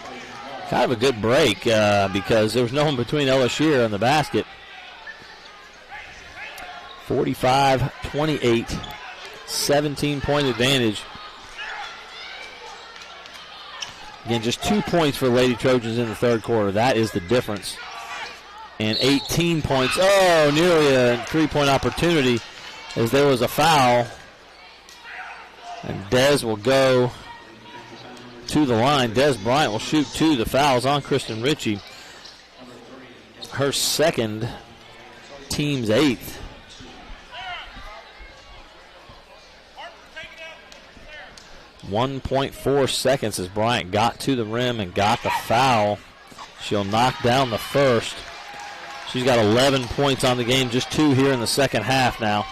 Kind of a good break because there was no one between Ella Shearer and the basket. 45-28, 17-point advantage. Again, just 2 points for Lady Trojans in the third quarter. That is the difference. And 18 points. Oh, nearly a three-point opportunity as there was a foul. And Des will go to the line. Des Bryant will shoot two. The foul's on Kristen Ritchie. Her second, team's eighth. .4 seconds as Bryant got to the rim and got the foul. She'll knock down the first. She's got 11 points on the game, just 2 here in the second half now.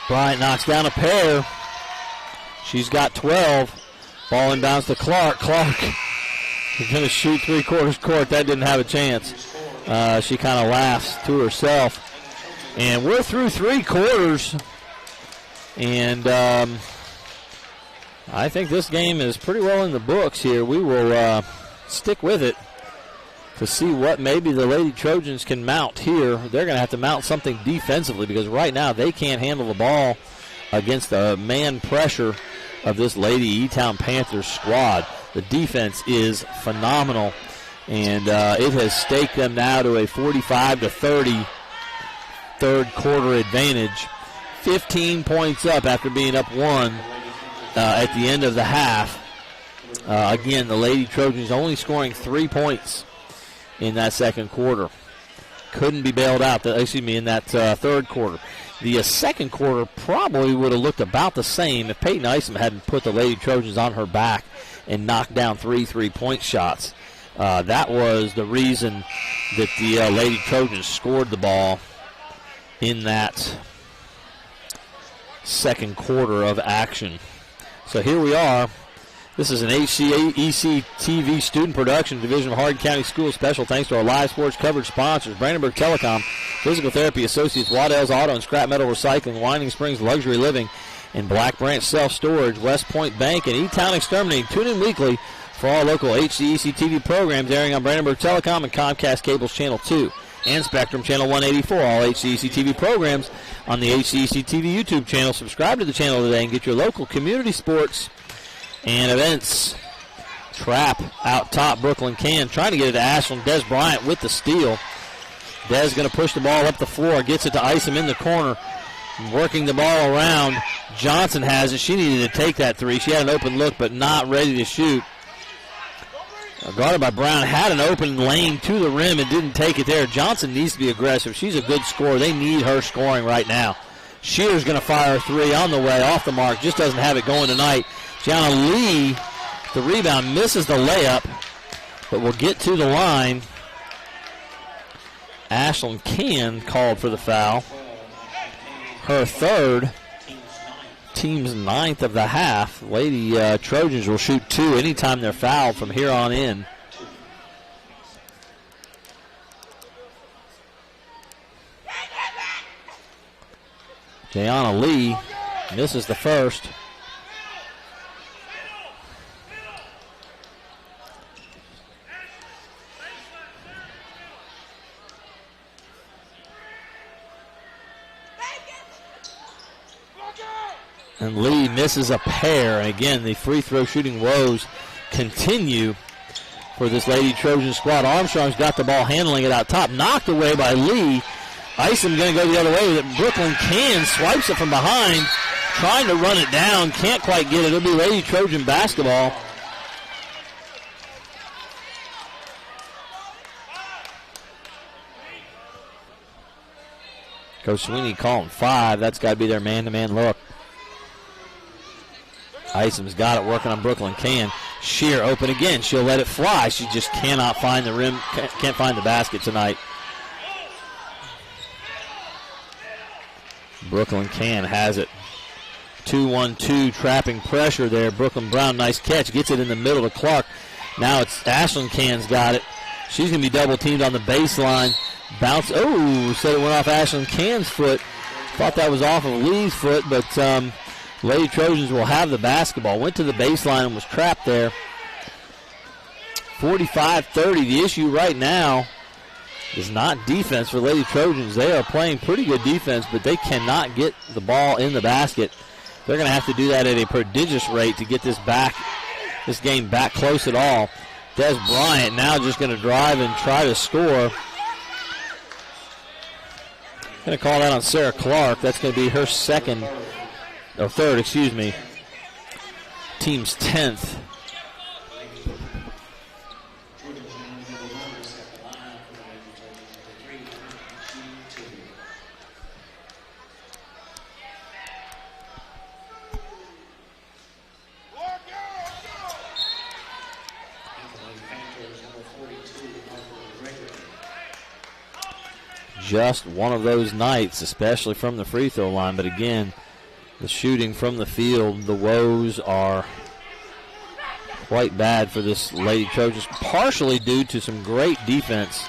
Bryant knocks down a pair. She's got 12. Ball inbounds to Clark. Clark is going to shoot three-quarters court. That didn't have a chance. She kind of laughs to herself. And we're through 3 quarters. And I think this game is pretty well in the books here. We will stick with it to see what maybe the Lady Trojans can mount here. They're going to have to mount something defensively because right now they can't handle the ball against the man pressure of this Lady Etown Panthers squad. The defense is phenomenal, and it has staked them now to a 45-30 third quarter advantage. 15 points up after being up 1 at the end of the half. Again, the Lady Trojans only scoring 3 points in that second quarter. Couldn't be bailed out, in that third quarter. The second quarter probably would have looked about the same if Peyton Isom hadn't put the Lady Trojans on her back and knocked down 3 3-point shots. That was the reason that the Lady Trojans scored the ball in that second quarter of action. So here we are. This is an HCEC-TV student production, Division of Hardin County Schools special. Thanks to our live sports coverage sponsors, Brandenburg Telecom, Physical Therapy Associates, Waddell's Auto and Scrap Metal Recycling, Winding Springs Luxury Living, and Black Branch Self-Storage, West Point Bank, and E-Town Exterminating. Tune in weekly for all local HCEC-TV programs airing on Brandenburg Telecom and Comcast Cable's Channel 2 and Spectrum Channel 184. All HCEC-TV programs on the HCEC-TV YouTube channel. Subscribe to the channel today and get your local community sports and events. Trap out top. Brooklyn Can trying to get it to Ashland. Des Bryant with the steal. Des going to push the ball up the floor. Gets it to Isom in the corner. Working the ball around. Johnson has it. She needed to take that three. She had an open look but not ready to shoot. Guarded by Brown. Had an open lane to the rim and didn't take it there. Johnson needs to be aggressive. She's a good scorer. They need her scoring right now. Shearer's going to fire a three on the way. Off the mark. Just doesn't have it going tonight. Gianna Lee, the rebound, misses the layup, but will get to the line. Ashlyn Can called for the foul. Her third, team's 9th of the half. Lady Trojans will shoot 2 anytime they're fouled from here on in. Gianna Lee misses the first. And Lee misses a pair. And again, the free throw shooting woes continue for this Lady Trojan squad. Armstrong's got the ball, handling it out top. Knocked away by Lee. Isom going to go the other way with it. Brooklyn Can swipes it from behind. Trying to run it down. Can't quite get it. It'll be Lady Trojan basketball. Coach Sweeney calling 5. That's got to be their man-to-man look. Isom's got it, working on Brooklyn Can. Shear open again. She'll let it fly. She just cannot find the rim, can't find the basket tonight. Brooklyn Can has it. 2-1-2, trapping pressure there. Brooklyn Brown, nice catch. Gets it in the middle to Clark. Now it's Ashlyn Can's got it. She's going to be double teamed on the baseline. Bounce. Oh, said it went off Ashlyn Can's foot. Thought that was off of Lee's foot, but Lady Trojans will have the basketball. Went to the baseline and was trapped there. 45-30. The issue right now is not defense for Lady Trojans. They are playing pretty good defense, but they cannot get the ball in the basket. They're going to have to do that at a prodigious rate to get this game back close at all. Des Bryant now just going to drive and try to score. Going to call that on Sarah Clark. That's going to be her third, team's 10th. Just one of those nights, especially from the free throw line. But again, the shooting from the field, the woes are quite bad for this Lady Trojans, partially due to some great defense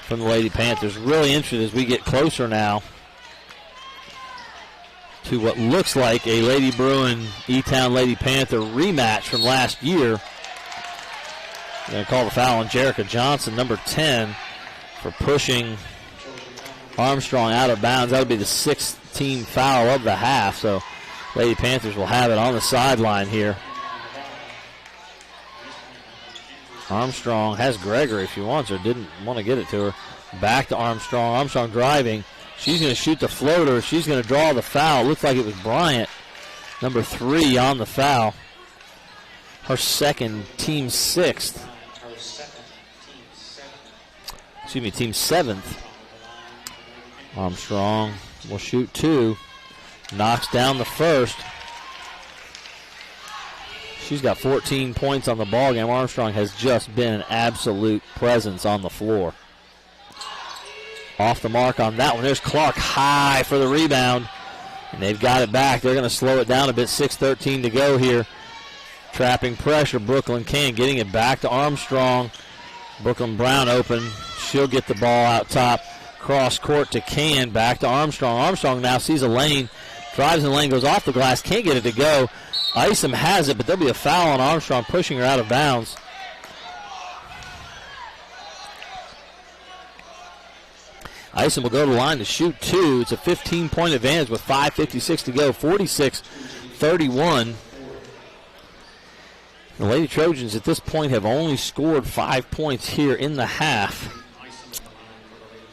from the Lady Panthers. Really interested as we get closer now to what looks like a Lady Bruin Etown Lady Panther rematch from last year. They're going to call the foul on Jerica Johnson, number 10, for pushing Armstrong out of bounds. That would be the 6th team foul of the half, so Lady Panthers will have it on the sideline here. Armstrong has Gregory if she wants her. Didn't want to get it to her. Back to Armstrong. Armstrong driving. She's going to shoot the floater. She's going to draw the foul. Looks like it was Bryant, number 3, on the foul. Her second, team 6th. Team 7th. Armstrong will shoot 2. Knocks down the first. She's got 14 points on the ball game. Armstrong has just been an absolute presence on the floor. Off the mark on that one. There's Clark high for the rebound. And they've got it back. They're going to slow it down a bit. 6:13 to go here. Trapping pressure. Brooklyn Can getting it back to Armstrong. Brooklyn Brown open. She'll get the ball out top. Cross court to Can, back to Armstrong. Armstrong now sees a lane, drives in the lane, goes off the glass, can't get it to go. Isom has it, but there'll be a foul on Armstrong, pushing her out of bounds. Isom will go to the line to shoot 2. It's a 15-point advantage with 5:56 to go, 46-31. The Lady Trojans at this point have only scored 5 points here in the half.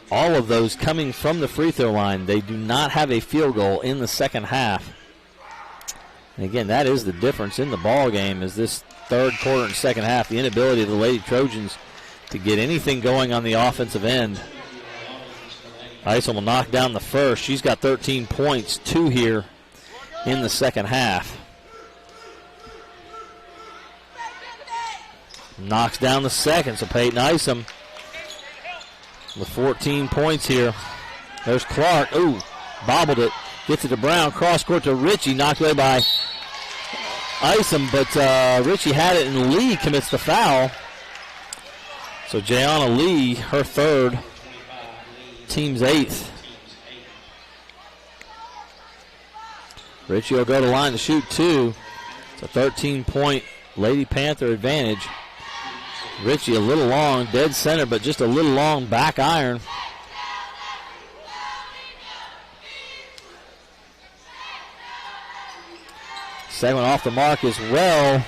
All of those coming from the free throw line. They do not have a field goal in the second half. And again, that is the difference in the ball game, is this third quarter and second half, the inability of the Lady Trojans to get anything going on the offensive end. Isom will knock down the first. She's got 13 points, 2 here in the second half. Knocks down the second, so Peyton Isom with 14 points here. There's Clark. Ooh, bobbled it. Gets it to Brown. Cross court to Ritchie. Knocked away by Isom, but Ritchie had it, and Lee commits the foul. So Jayana Lee, her third, team's 8th. Ritchie will go to the line to shoot 2. It's a 13-point Lady Panther advantage. Ritchie a little long, dead center, but just a little long back iron. Second one off the mark as well.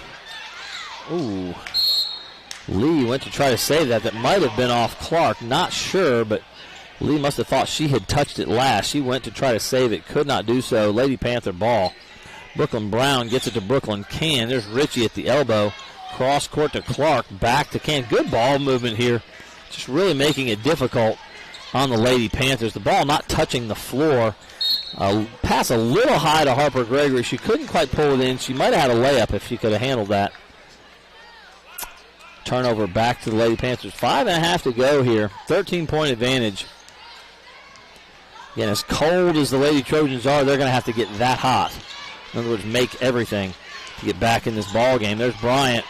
Ooh. Lee went to try to save that. That might have been off Clark. Not sure, but Lee must have thought she had touched it last. She went to try to save it. Could not do so. Lady Panther ball. Brooklyn Brown gets it to Brooklyn Can. There's Ritchie at the elbow. Cross court to Clark, back to Can. Good ball movement here. Just really making it difficult on the Lady Panthers. The ball not touching the floor. Pass a little high to Harper Gregory. She couldn't quite pull it in. She might have had a layup if she could have handled that. Turnover back to the Lady Panthers. 5.5 to go here. 13-point advantage. Again, as cold as the Lady Trojans are, they're going to have to get that hot. In other words, make everything to get back in this ball game. There's Bryant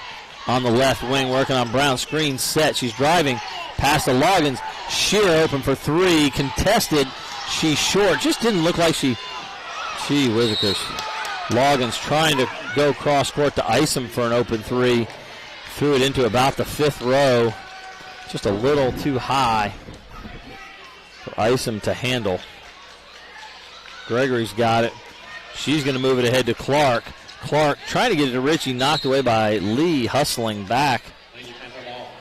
on the left wing working on Brown. Screen set. She's driving past the Loggins. Shear open for three. Contested. She's short. Just didn't look like she... Gee whizzikers. Loggins trying to go cross court to Isom for an open three. Threw it into about the fifth row. Just a little too high for Isom to handle. Gregory's got it. She's going to move it ahead to Clark. Clark trying to get it to Ritchie. Knocked away by Lee, hustling back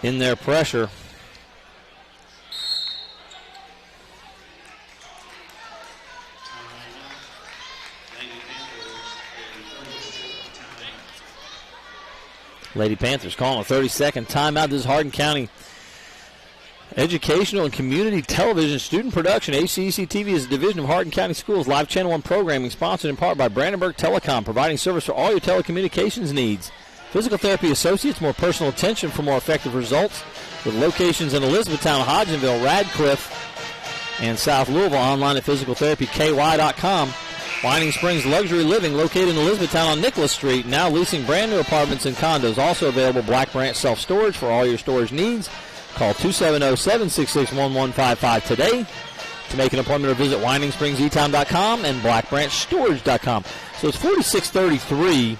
in their pressure. Lady Panthers calling a 30-second timeout. This is Hardin County Educational and Community Television Student Production. HCEC-TV is a division of Hardin County Schools. Live Channel 1 programming sponsored in part by Brandenburg Telecom, providing service for all your telecommunications needs. Physical therapy associates, more personal attention for more effective results. With locations in Elizabethtown, Hodgenville, Radcliffe, and South Louisville. Online at physicaltherapyky.com. Winding Springs Luxury Living, located in Elizabethtown on Nicholas Street, now leasing brand new apartments and condos. Also available Black Branch Self-Storage for all your storage needs. Call 270-766-1155 today to make an appointment or visit WindingSpringsEtown.com and BlackBranchStorage.com. So it's 46-33.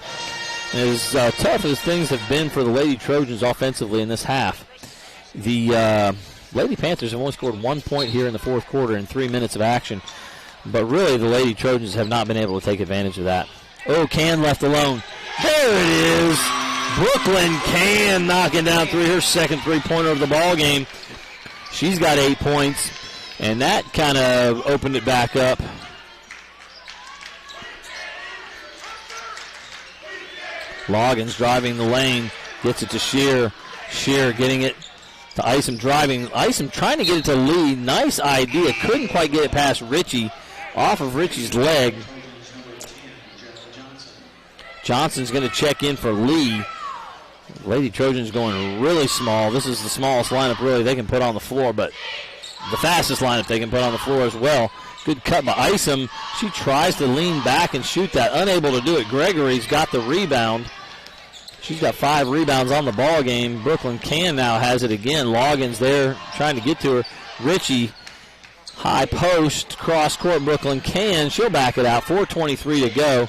As tough as things have been for the Lady Trojans offensively in this half, the Lady Panthers have only scored 1 point here in the fourth quarter in 3 minutes of action. But really, the Lady Trojans have not been able to take advantage of that. Oh, Can left alone. There it is. Brooklyn Can knocking down three. Her second three-pointer of the ball game. She's got 8 points, and that kind of opened it back up. Loggins driving the lane. Gets it to Shear. Shear getting it to Isom driving. Isom trying to get it to Lee. Nice idea. Couldn't quite get it past Ritchie. Off of Ritchie's leg. Johnson's going to check in for Lee. Lady Trojans going really small. This is the smallest lineup really they can put on the floor, but the fastest lineup they can put on the floor as well. Good cut by Isom. She tries to lean back and shoot that. Unable to do it. Gregory's got the rebound. She's got 5 rebounds on the ball game. Brooklyn Can now has it again. Loggins there trying to get to her. Ritchie, high post, cross court. Brooklyn Can. She'll back it out. 4:23 to go.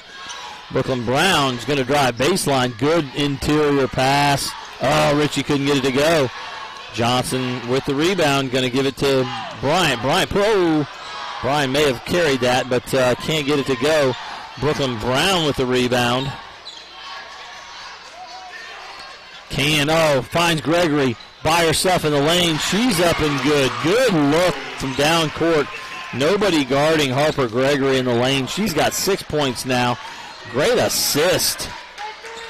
Brooklyn Brown's going to drive baseline. Good interior pass. Oh, Ritchie couldn't get it to go. Johnson with the rebound. Going to give it to Bryant. Bryant may have carried that, but can't get it to go. Brooklyn Brown with the rebound. Finds Gregory by herself in the lane. She's up and good. Good look from down court. Nobody guarding Harper Gregory in the lane. She's got 6 points now. Great assist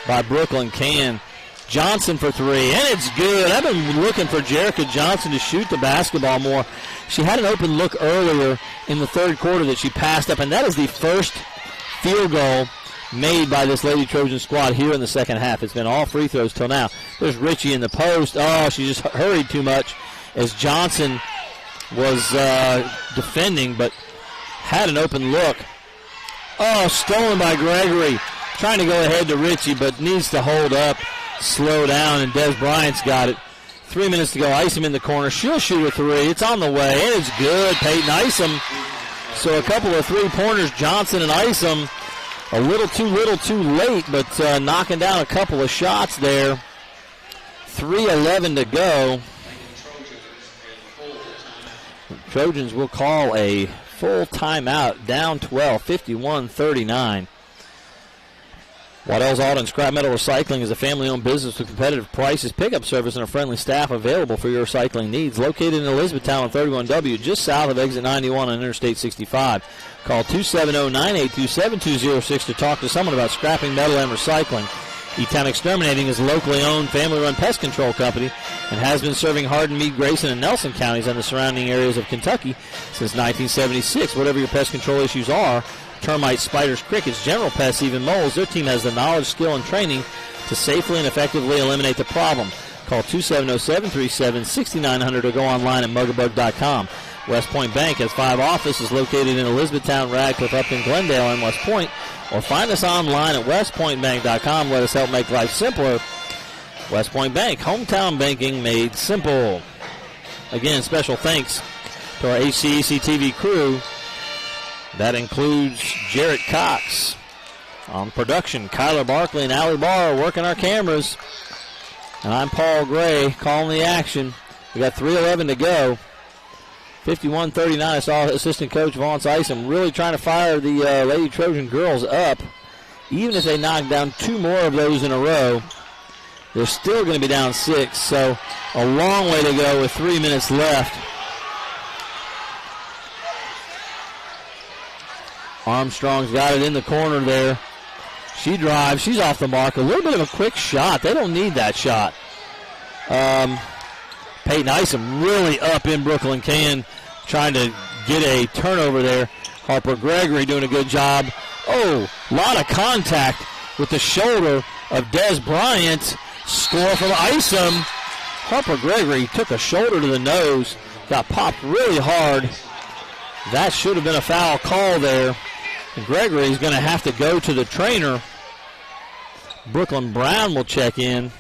by Brooklyn Can. Johnson for three, and it's good. I've been looking for Jerica Johnson to shoot the basketball more. She had an open look earlier in the third quarter that she passed up, and that is the first field goal made by this Lady Trojan squad here in the second half. It's been all free throws till now. There's Ritchie in the post. Oh, she just hurried too much as Johnson was defending, but had an open look. Oh, stolen by Gregory. Trying to go ahead to Ritchie, but needs to hold up, slow down, and Des Bryant's got it. 3 minutes to go. Isom in the corner. She'll shoot a three. It's on the way, and it's good. Peyton Isom. So a couple of three-pointers, Johnson and Isom. A little too late, but knocking down a couple of shots there. 3:11 to go. Trojans will call a full timeout, down 12, 51-39. Waddell's Auto and Scrap Metal Recycling is a family-owned business with competitive prices, pickup service, and a friendly staff available for your recycling needs. Located in Elizabethtown on 31W, just south of exit 91 on Interstate 65. Call 270-982-7206 to talk to someone about scrapping metal and recycling. Etown Exterminating is a locally owned, family-run pest control company and has been serving Hardin, Meade, Grayson, and Nelson counties and the surrounding areas of Kentucky since 1976. Whatever your pest control issues are, termites, spiders, crickets, general pests, even moles, their team has the knowledge, skill, and training to safely and effectively eliminate the problem. Call 270-737-6900 or go online at mugabug.com. West Point Bank has 5 offices located in Elizabethtown, Radcliffe, Upton, Glendale, and West Point. Or find us online at westpointbank.com. Let us help make life simpler. West Point Bank, hometown banking made simple. Again, special thanks to our HCEC-TV crew. That includes Jarrett Cox on production. Kyler Barkley and Allie Barr working our cameras. And I'm Paul Gray calling the action. We got 3:11 to go. 51-39. I saw assistant coach Vaughn Isom really trying to fire the Lady Trojan girls up. Even if they knock down 2 more of those in a row, they're still going to be down 6. So a long way to go with 3 minutes left. Armstrong's got it in the corner there. She drives. She's off the mark. A little bit of a quick shot. They don't need that shot. Peyton Isom really up in Brooklyn Can, trying to get a turnover there. Harper Gregory doing a good job. Oh, a lot of contact with the shoulder of Des Bryant. Score from Isom. Harper Gregory took a shoulder to the nose, got popped really hard. That should have been a foul call there. And Gregory's going to have to go to the trainer. Brooklyn Brown will check in.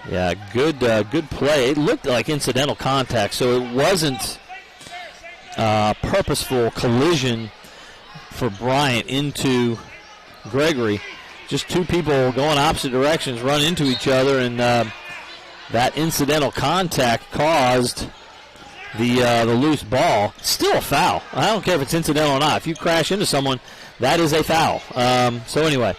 Yeah, good play. It looked like incidental contact, so it wasn't purposeful collision for Bryant into Gregory. Just 2 people going opposite directions run into each other, and that incidental contact caused the loose ball. Still a foul. I don't care if it's incidental or not. If you crash into someone, that is a foul. So anyway.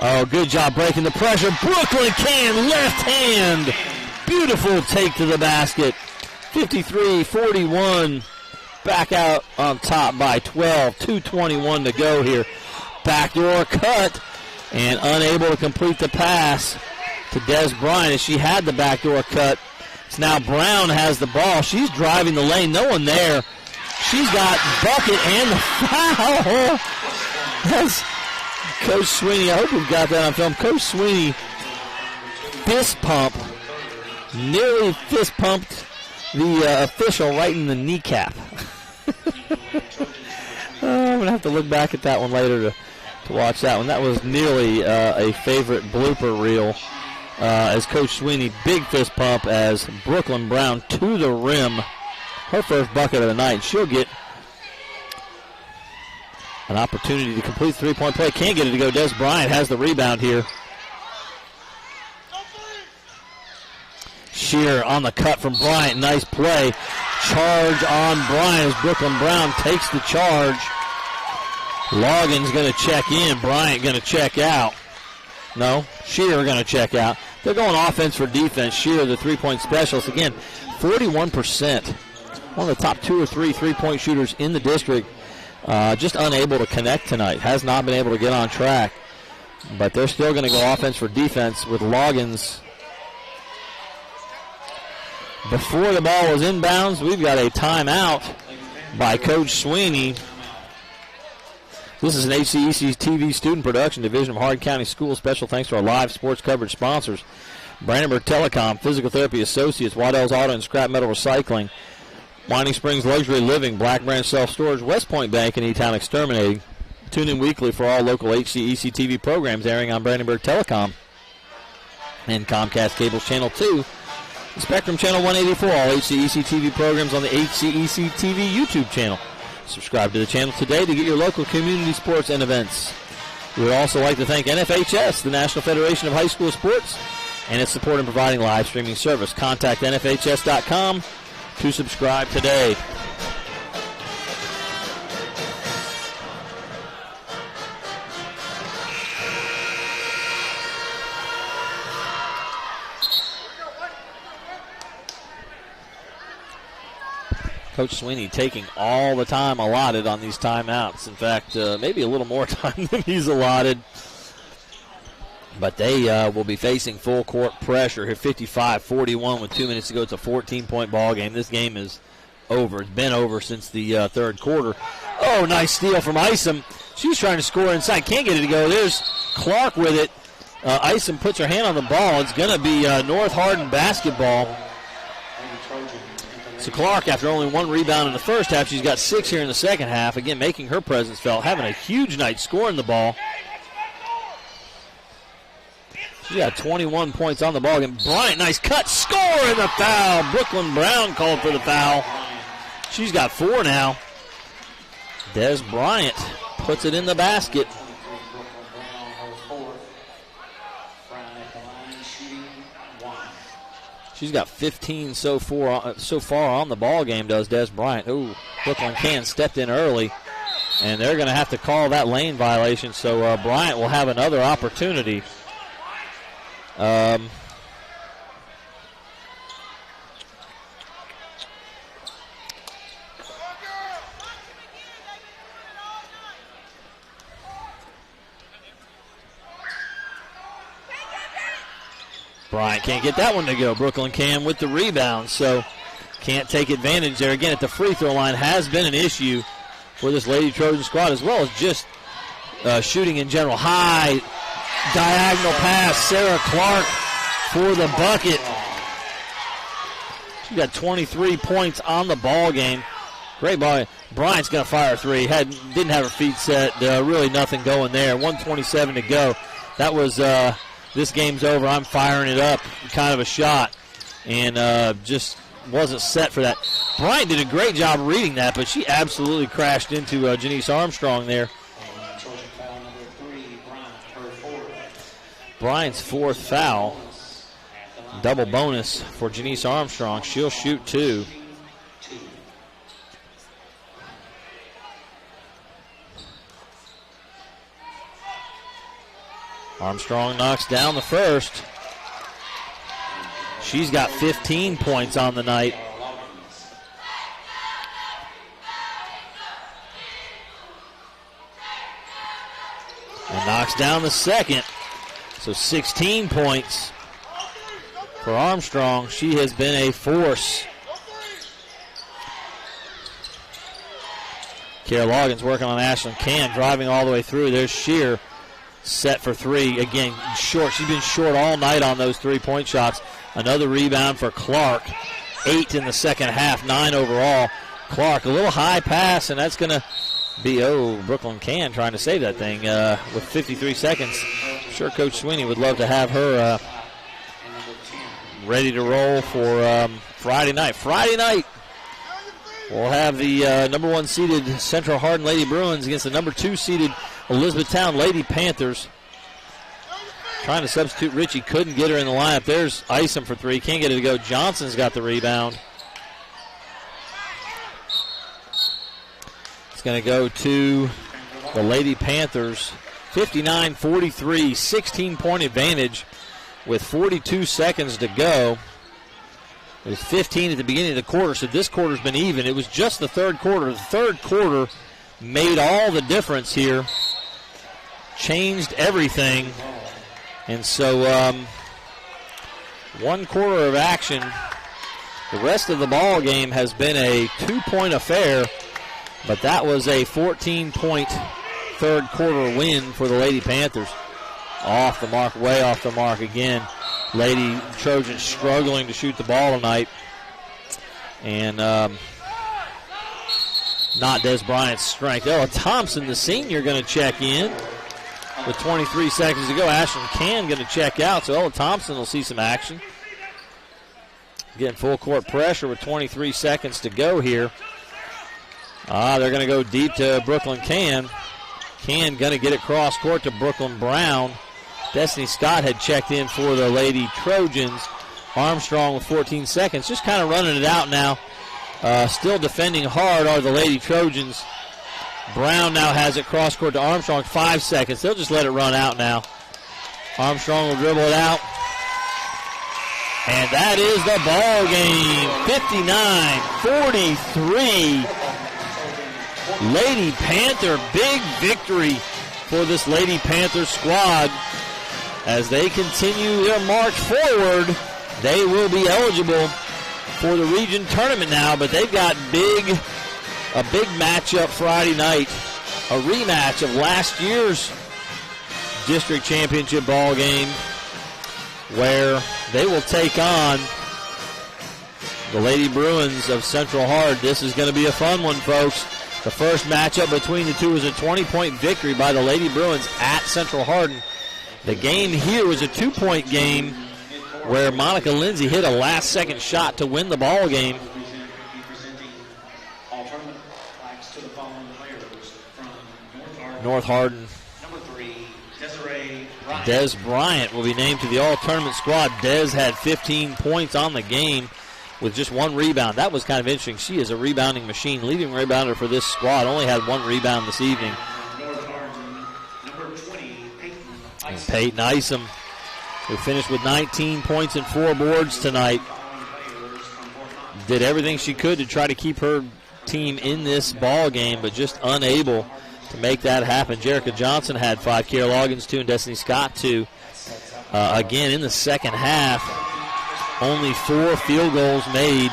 Oh, good job breaking the pressure. Brooklyn Can, left hand. Beautiful take to the basket. 53-41. Back out on top by 12. 2:21 to go here. Backdoor cut. And unable to complete the pass to Des Bryant as she had the backdoor cut. So now Brown has the ball. She's driving the lane. No one there. She's got bucket and the foul. That's Coach Sweeney. I hope we've got that on film. Coach Sweeney fist pump. Nearly fist pumped the official right in the kneecap. I'm going to have to look back at that one later to watch that one. That was nearly a favorite blooper reel as Coach Sweeney, big fist pump as Brooklyn Brown to the rim. Her first bucket of the night. She'll get an opportunity to complete the 3-point play. Can't get it to go. Des Bryant has the rebound here. Shear on the cut from Bryant. Nice play. Charge on Bryant as Brooklyn Brown takes the charge. Logan's going to check in. Bryant going to check out. No, Shear going to check out. They're going offense for defense. Shear, the 3-point specialist. Again, 41%. One of the top 2 or 3 3-point shooters in the district. Just unable to connect tonight. Has not been able to get on track. But they're still going to go offense for defense with Loggins. Before the ball was inbounds, we've got a timeout by Coach Sweeney. This is an HCEC-TV student production, division of Hardin County Schools. Special thanks to our live sports coverage sponsors: Brandenburg Telecom, Physical Therapy Associates, Waddell's Auto and Scrap Metal Recycling, Winding Springs Luxury Living, Black Branch Self-Storage, West Point Bank, and Etown Exterminating. Tune in weekly for all local HCEC-TV programs airing on Brandenburg Telecom and Comcast Cable's Channel 2. Spectrum Channel 184, all HCEC-TV programs on the HCEC-TV YouTube channel. Subscribe to the channel today to get your local community sports and events. We would also like to thank NFHS, the National Federation of High School Sports, and its support in providing live streaming service. Contact NFHS.com to subscribe today. Coach Sweeney taking all the time allotted on these timeouts. In fact, maybe a little more time than he's allotted. But they will be facing full court pressure here, 55-41 with 2 minutes to go. It's a 14-point ball game. This game is over. It's been over since the third quarter. Oh, nice steal from Isom. She's trying to score inside. Can't get it to go. There's Clark with it. Isom puts her hand on the ball. It's going to be North Hardin basketball. So Clark, after only one rebound in the first half, she's got 6 here in the second half. Again, making her presence felt, having a huge night scoring the ball. She got 21 points on the ball game. Bryant, nice cut, score, and the foul. Brooklyn Brown called for the foul. She's got 4 now. Des Bryant puts it in the basket. She's got 15 so far on the ball game, does Des Bryant. Ooh, Brooklyn Can stepped in early, and they're going to have to call that lane violation, so Bryant will have another opportunity. Bryant can't get that one to go. Brooklyn Cam with the rebound, so can't take advantage there. Again, at the free throw line has been an issue for this Lady Trojan squad, as well as just shooting in general. High diagonal pass, Sarah Clark for the bucket. She got 23 points on the ball game. Great ball. Bryant's going to fire a three. Didn't have her feet set. Really nothing going there. 1:27 to go. That was this game's over. I'm firing it up, kind of a shot, and just wasn't set for that. Bryant did a great job reading that, but she absolutely crashed into Janice Armstrong there. Bryant's 4th foul. Double bonus for Janice Armstrong. She'll shoot 2. Armstrong knocks down the first. She's got 15 points on the night. And knocks down the second. So 16 points for Armstrong. She has been a force. Kara Loggins working on Ashlyn Can, driving all the way through. There's Shear. Set for 3. Again, short. She's been short all night on those 3-point shots. Another rebound for Clark. 8 in the second half, 9 overall. Clark, a little high pass, and that's going to be, Brooklyn Can trying to save that thing with 53 seconds. I'm sure Coach Sweeney would love to have her ready to roll for Friday night. Friday night, we'll have the number 1 seeded Central Hardin Lady Bruins against the number 2 seeded Elizabethtown Lady Panthers. Trying to substitute Richie, couldn't get her in the lineup. There's Isom for 3, can't get it to go. Johnson's got the rebound. It's going to go to the Lady Panthers. 59-43, 16-point advantage with 42 seconds to go. It was 15 at the beginning of the quarter, so this quarter's been even. It was just the third quarter. The third quarter made all the difference here. Changed everything. And so 1 quarter of action. The rest of the ball game has been a 2-point affair, but that was a 14-point third quarter win for the Lady Panthers. Off the mark, way off the mark again. Lady Trojans struggling to shoot the ball tonight. And not Des Bryant's strength. Ella Thompson, the senior, going to check in with 23 seconds to go. Ashlyn Can going to check out, so Ella Thompson will see some action. Getting full court pressure with 23 seconds to go here. They're going to go deep to Brooklyn Can. Can going to get it cross court to Brooklyn Brown. Destiny Scott had checked in for the Lady Trojans. Armstrong with 14 seconds, just kind of running it out now. Still defending hard are the Lady Trojans. Brown now has it cross court to Armstrong, 5 seconds. They'll just let it run out now. Armstrong will dribble it out. And that is the ball game. 59-43. Lady Panther, big victory for this Lady Panther squad. As they continue their march forward, they will be eligible for the region tournament now, but they've got a big matchup Friday night, a rematch of last year's district championship ball game, where they will take on the Lady Bruins of Central Hardin. This is going to be a fun one, folks. The first matchup between the two was a 20-point victory by the Lady Bruins at Central Hardin. The game here was a 2-point game where Monica Lindsay hit a last-second shot to win the ball game. North Hardin. Des Bryant will be named to the all-tournament squad. Des had 15 points on the game with just one rebound. That was kind of interesting. She is a rebounding machine. Leading rebounder for this squad, only had one rebound this evening. And Peyton Isom, who finished with 19 points and 4 boards tonight, did everything she could to try to keep her team in this ball game, but just unable to make that happen. Jerica Johnson had 5, Kiera Loggins 2, and Destiny Scott 2. Again, in the second half, only 4 field goals made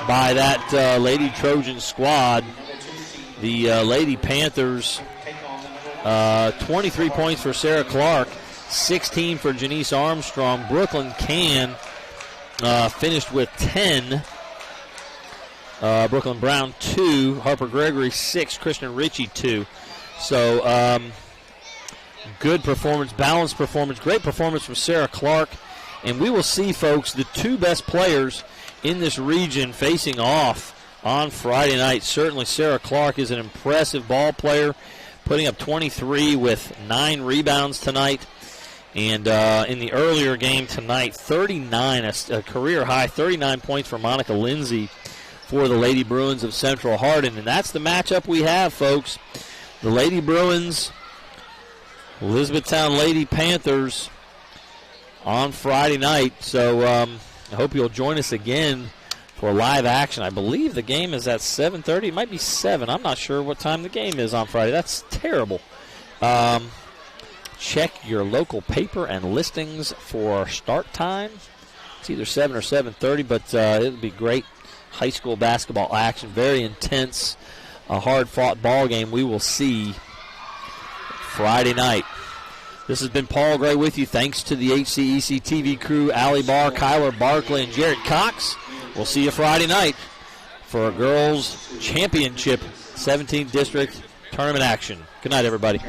by that Lady Trojan squad. The Lady Panthers, 23 points for Sarah Clark, 16 for Janice Armstrong. Brooklyn Can finished with 10. Brooklyn Brown 2, Harper Gregory 6, Kristen Ritchie 2. So good performance, balanced performance, great performance from Sarah Clark. And we will see, folks, the 2 best players in this region facing off on Friday night. Certainly Sarah Clark is an impressive ball player, putting up 23 with 9 rebounds tonight. And in the earlier game tonight, 39, a career high, 39 points for Monica Lindsay for the Lady Bruins of Central Hardin. And that's the matchup we have, folks. The Lady Bruins, Elizabethtown Lady Panthers on Friday night. So I hope you'll join us again for live action. I believe the game is at 7:30. It might be 7. I'm not sure what time the game is on Friday. That's terrible. Check your local paper and listings for start time. It's either 7 or 7:30, but it'll be great high school basketball action. Very intense, a hard-fought ball game we will see Friday night. This has been Paul Gray with you. Thanks to the HCEC-TV crew, Allie Barr, Kyler Barkley, and Jared Cox. We'll see you Friday night for a girls' championship 17th district tournament action. Good night, everybody.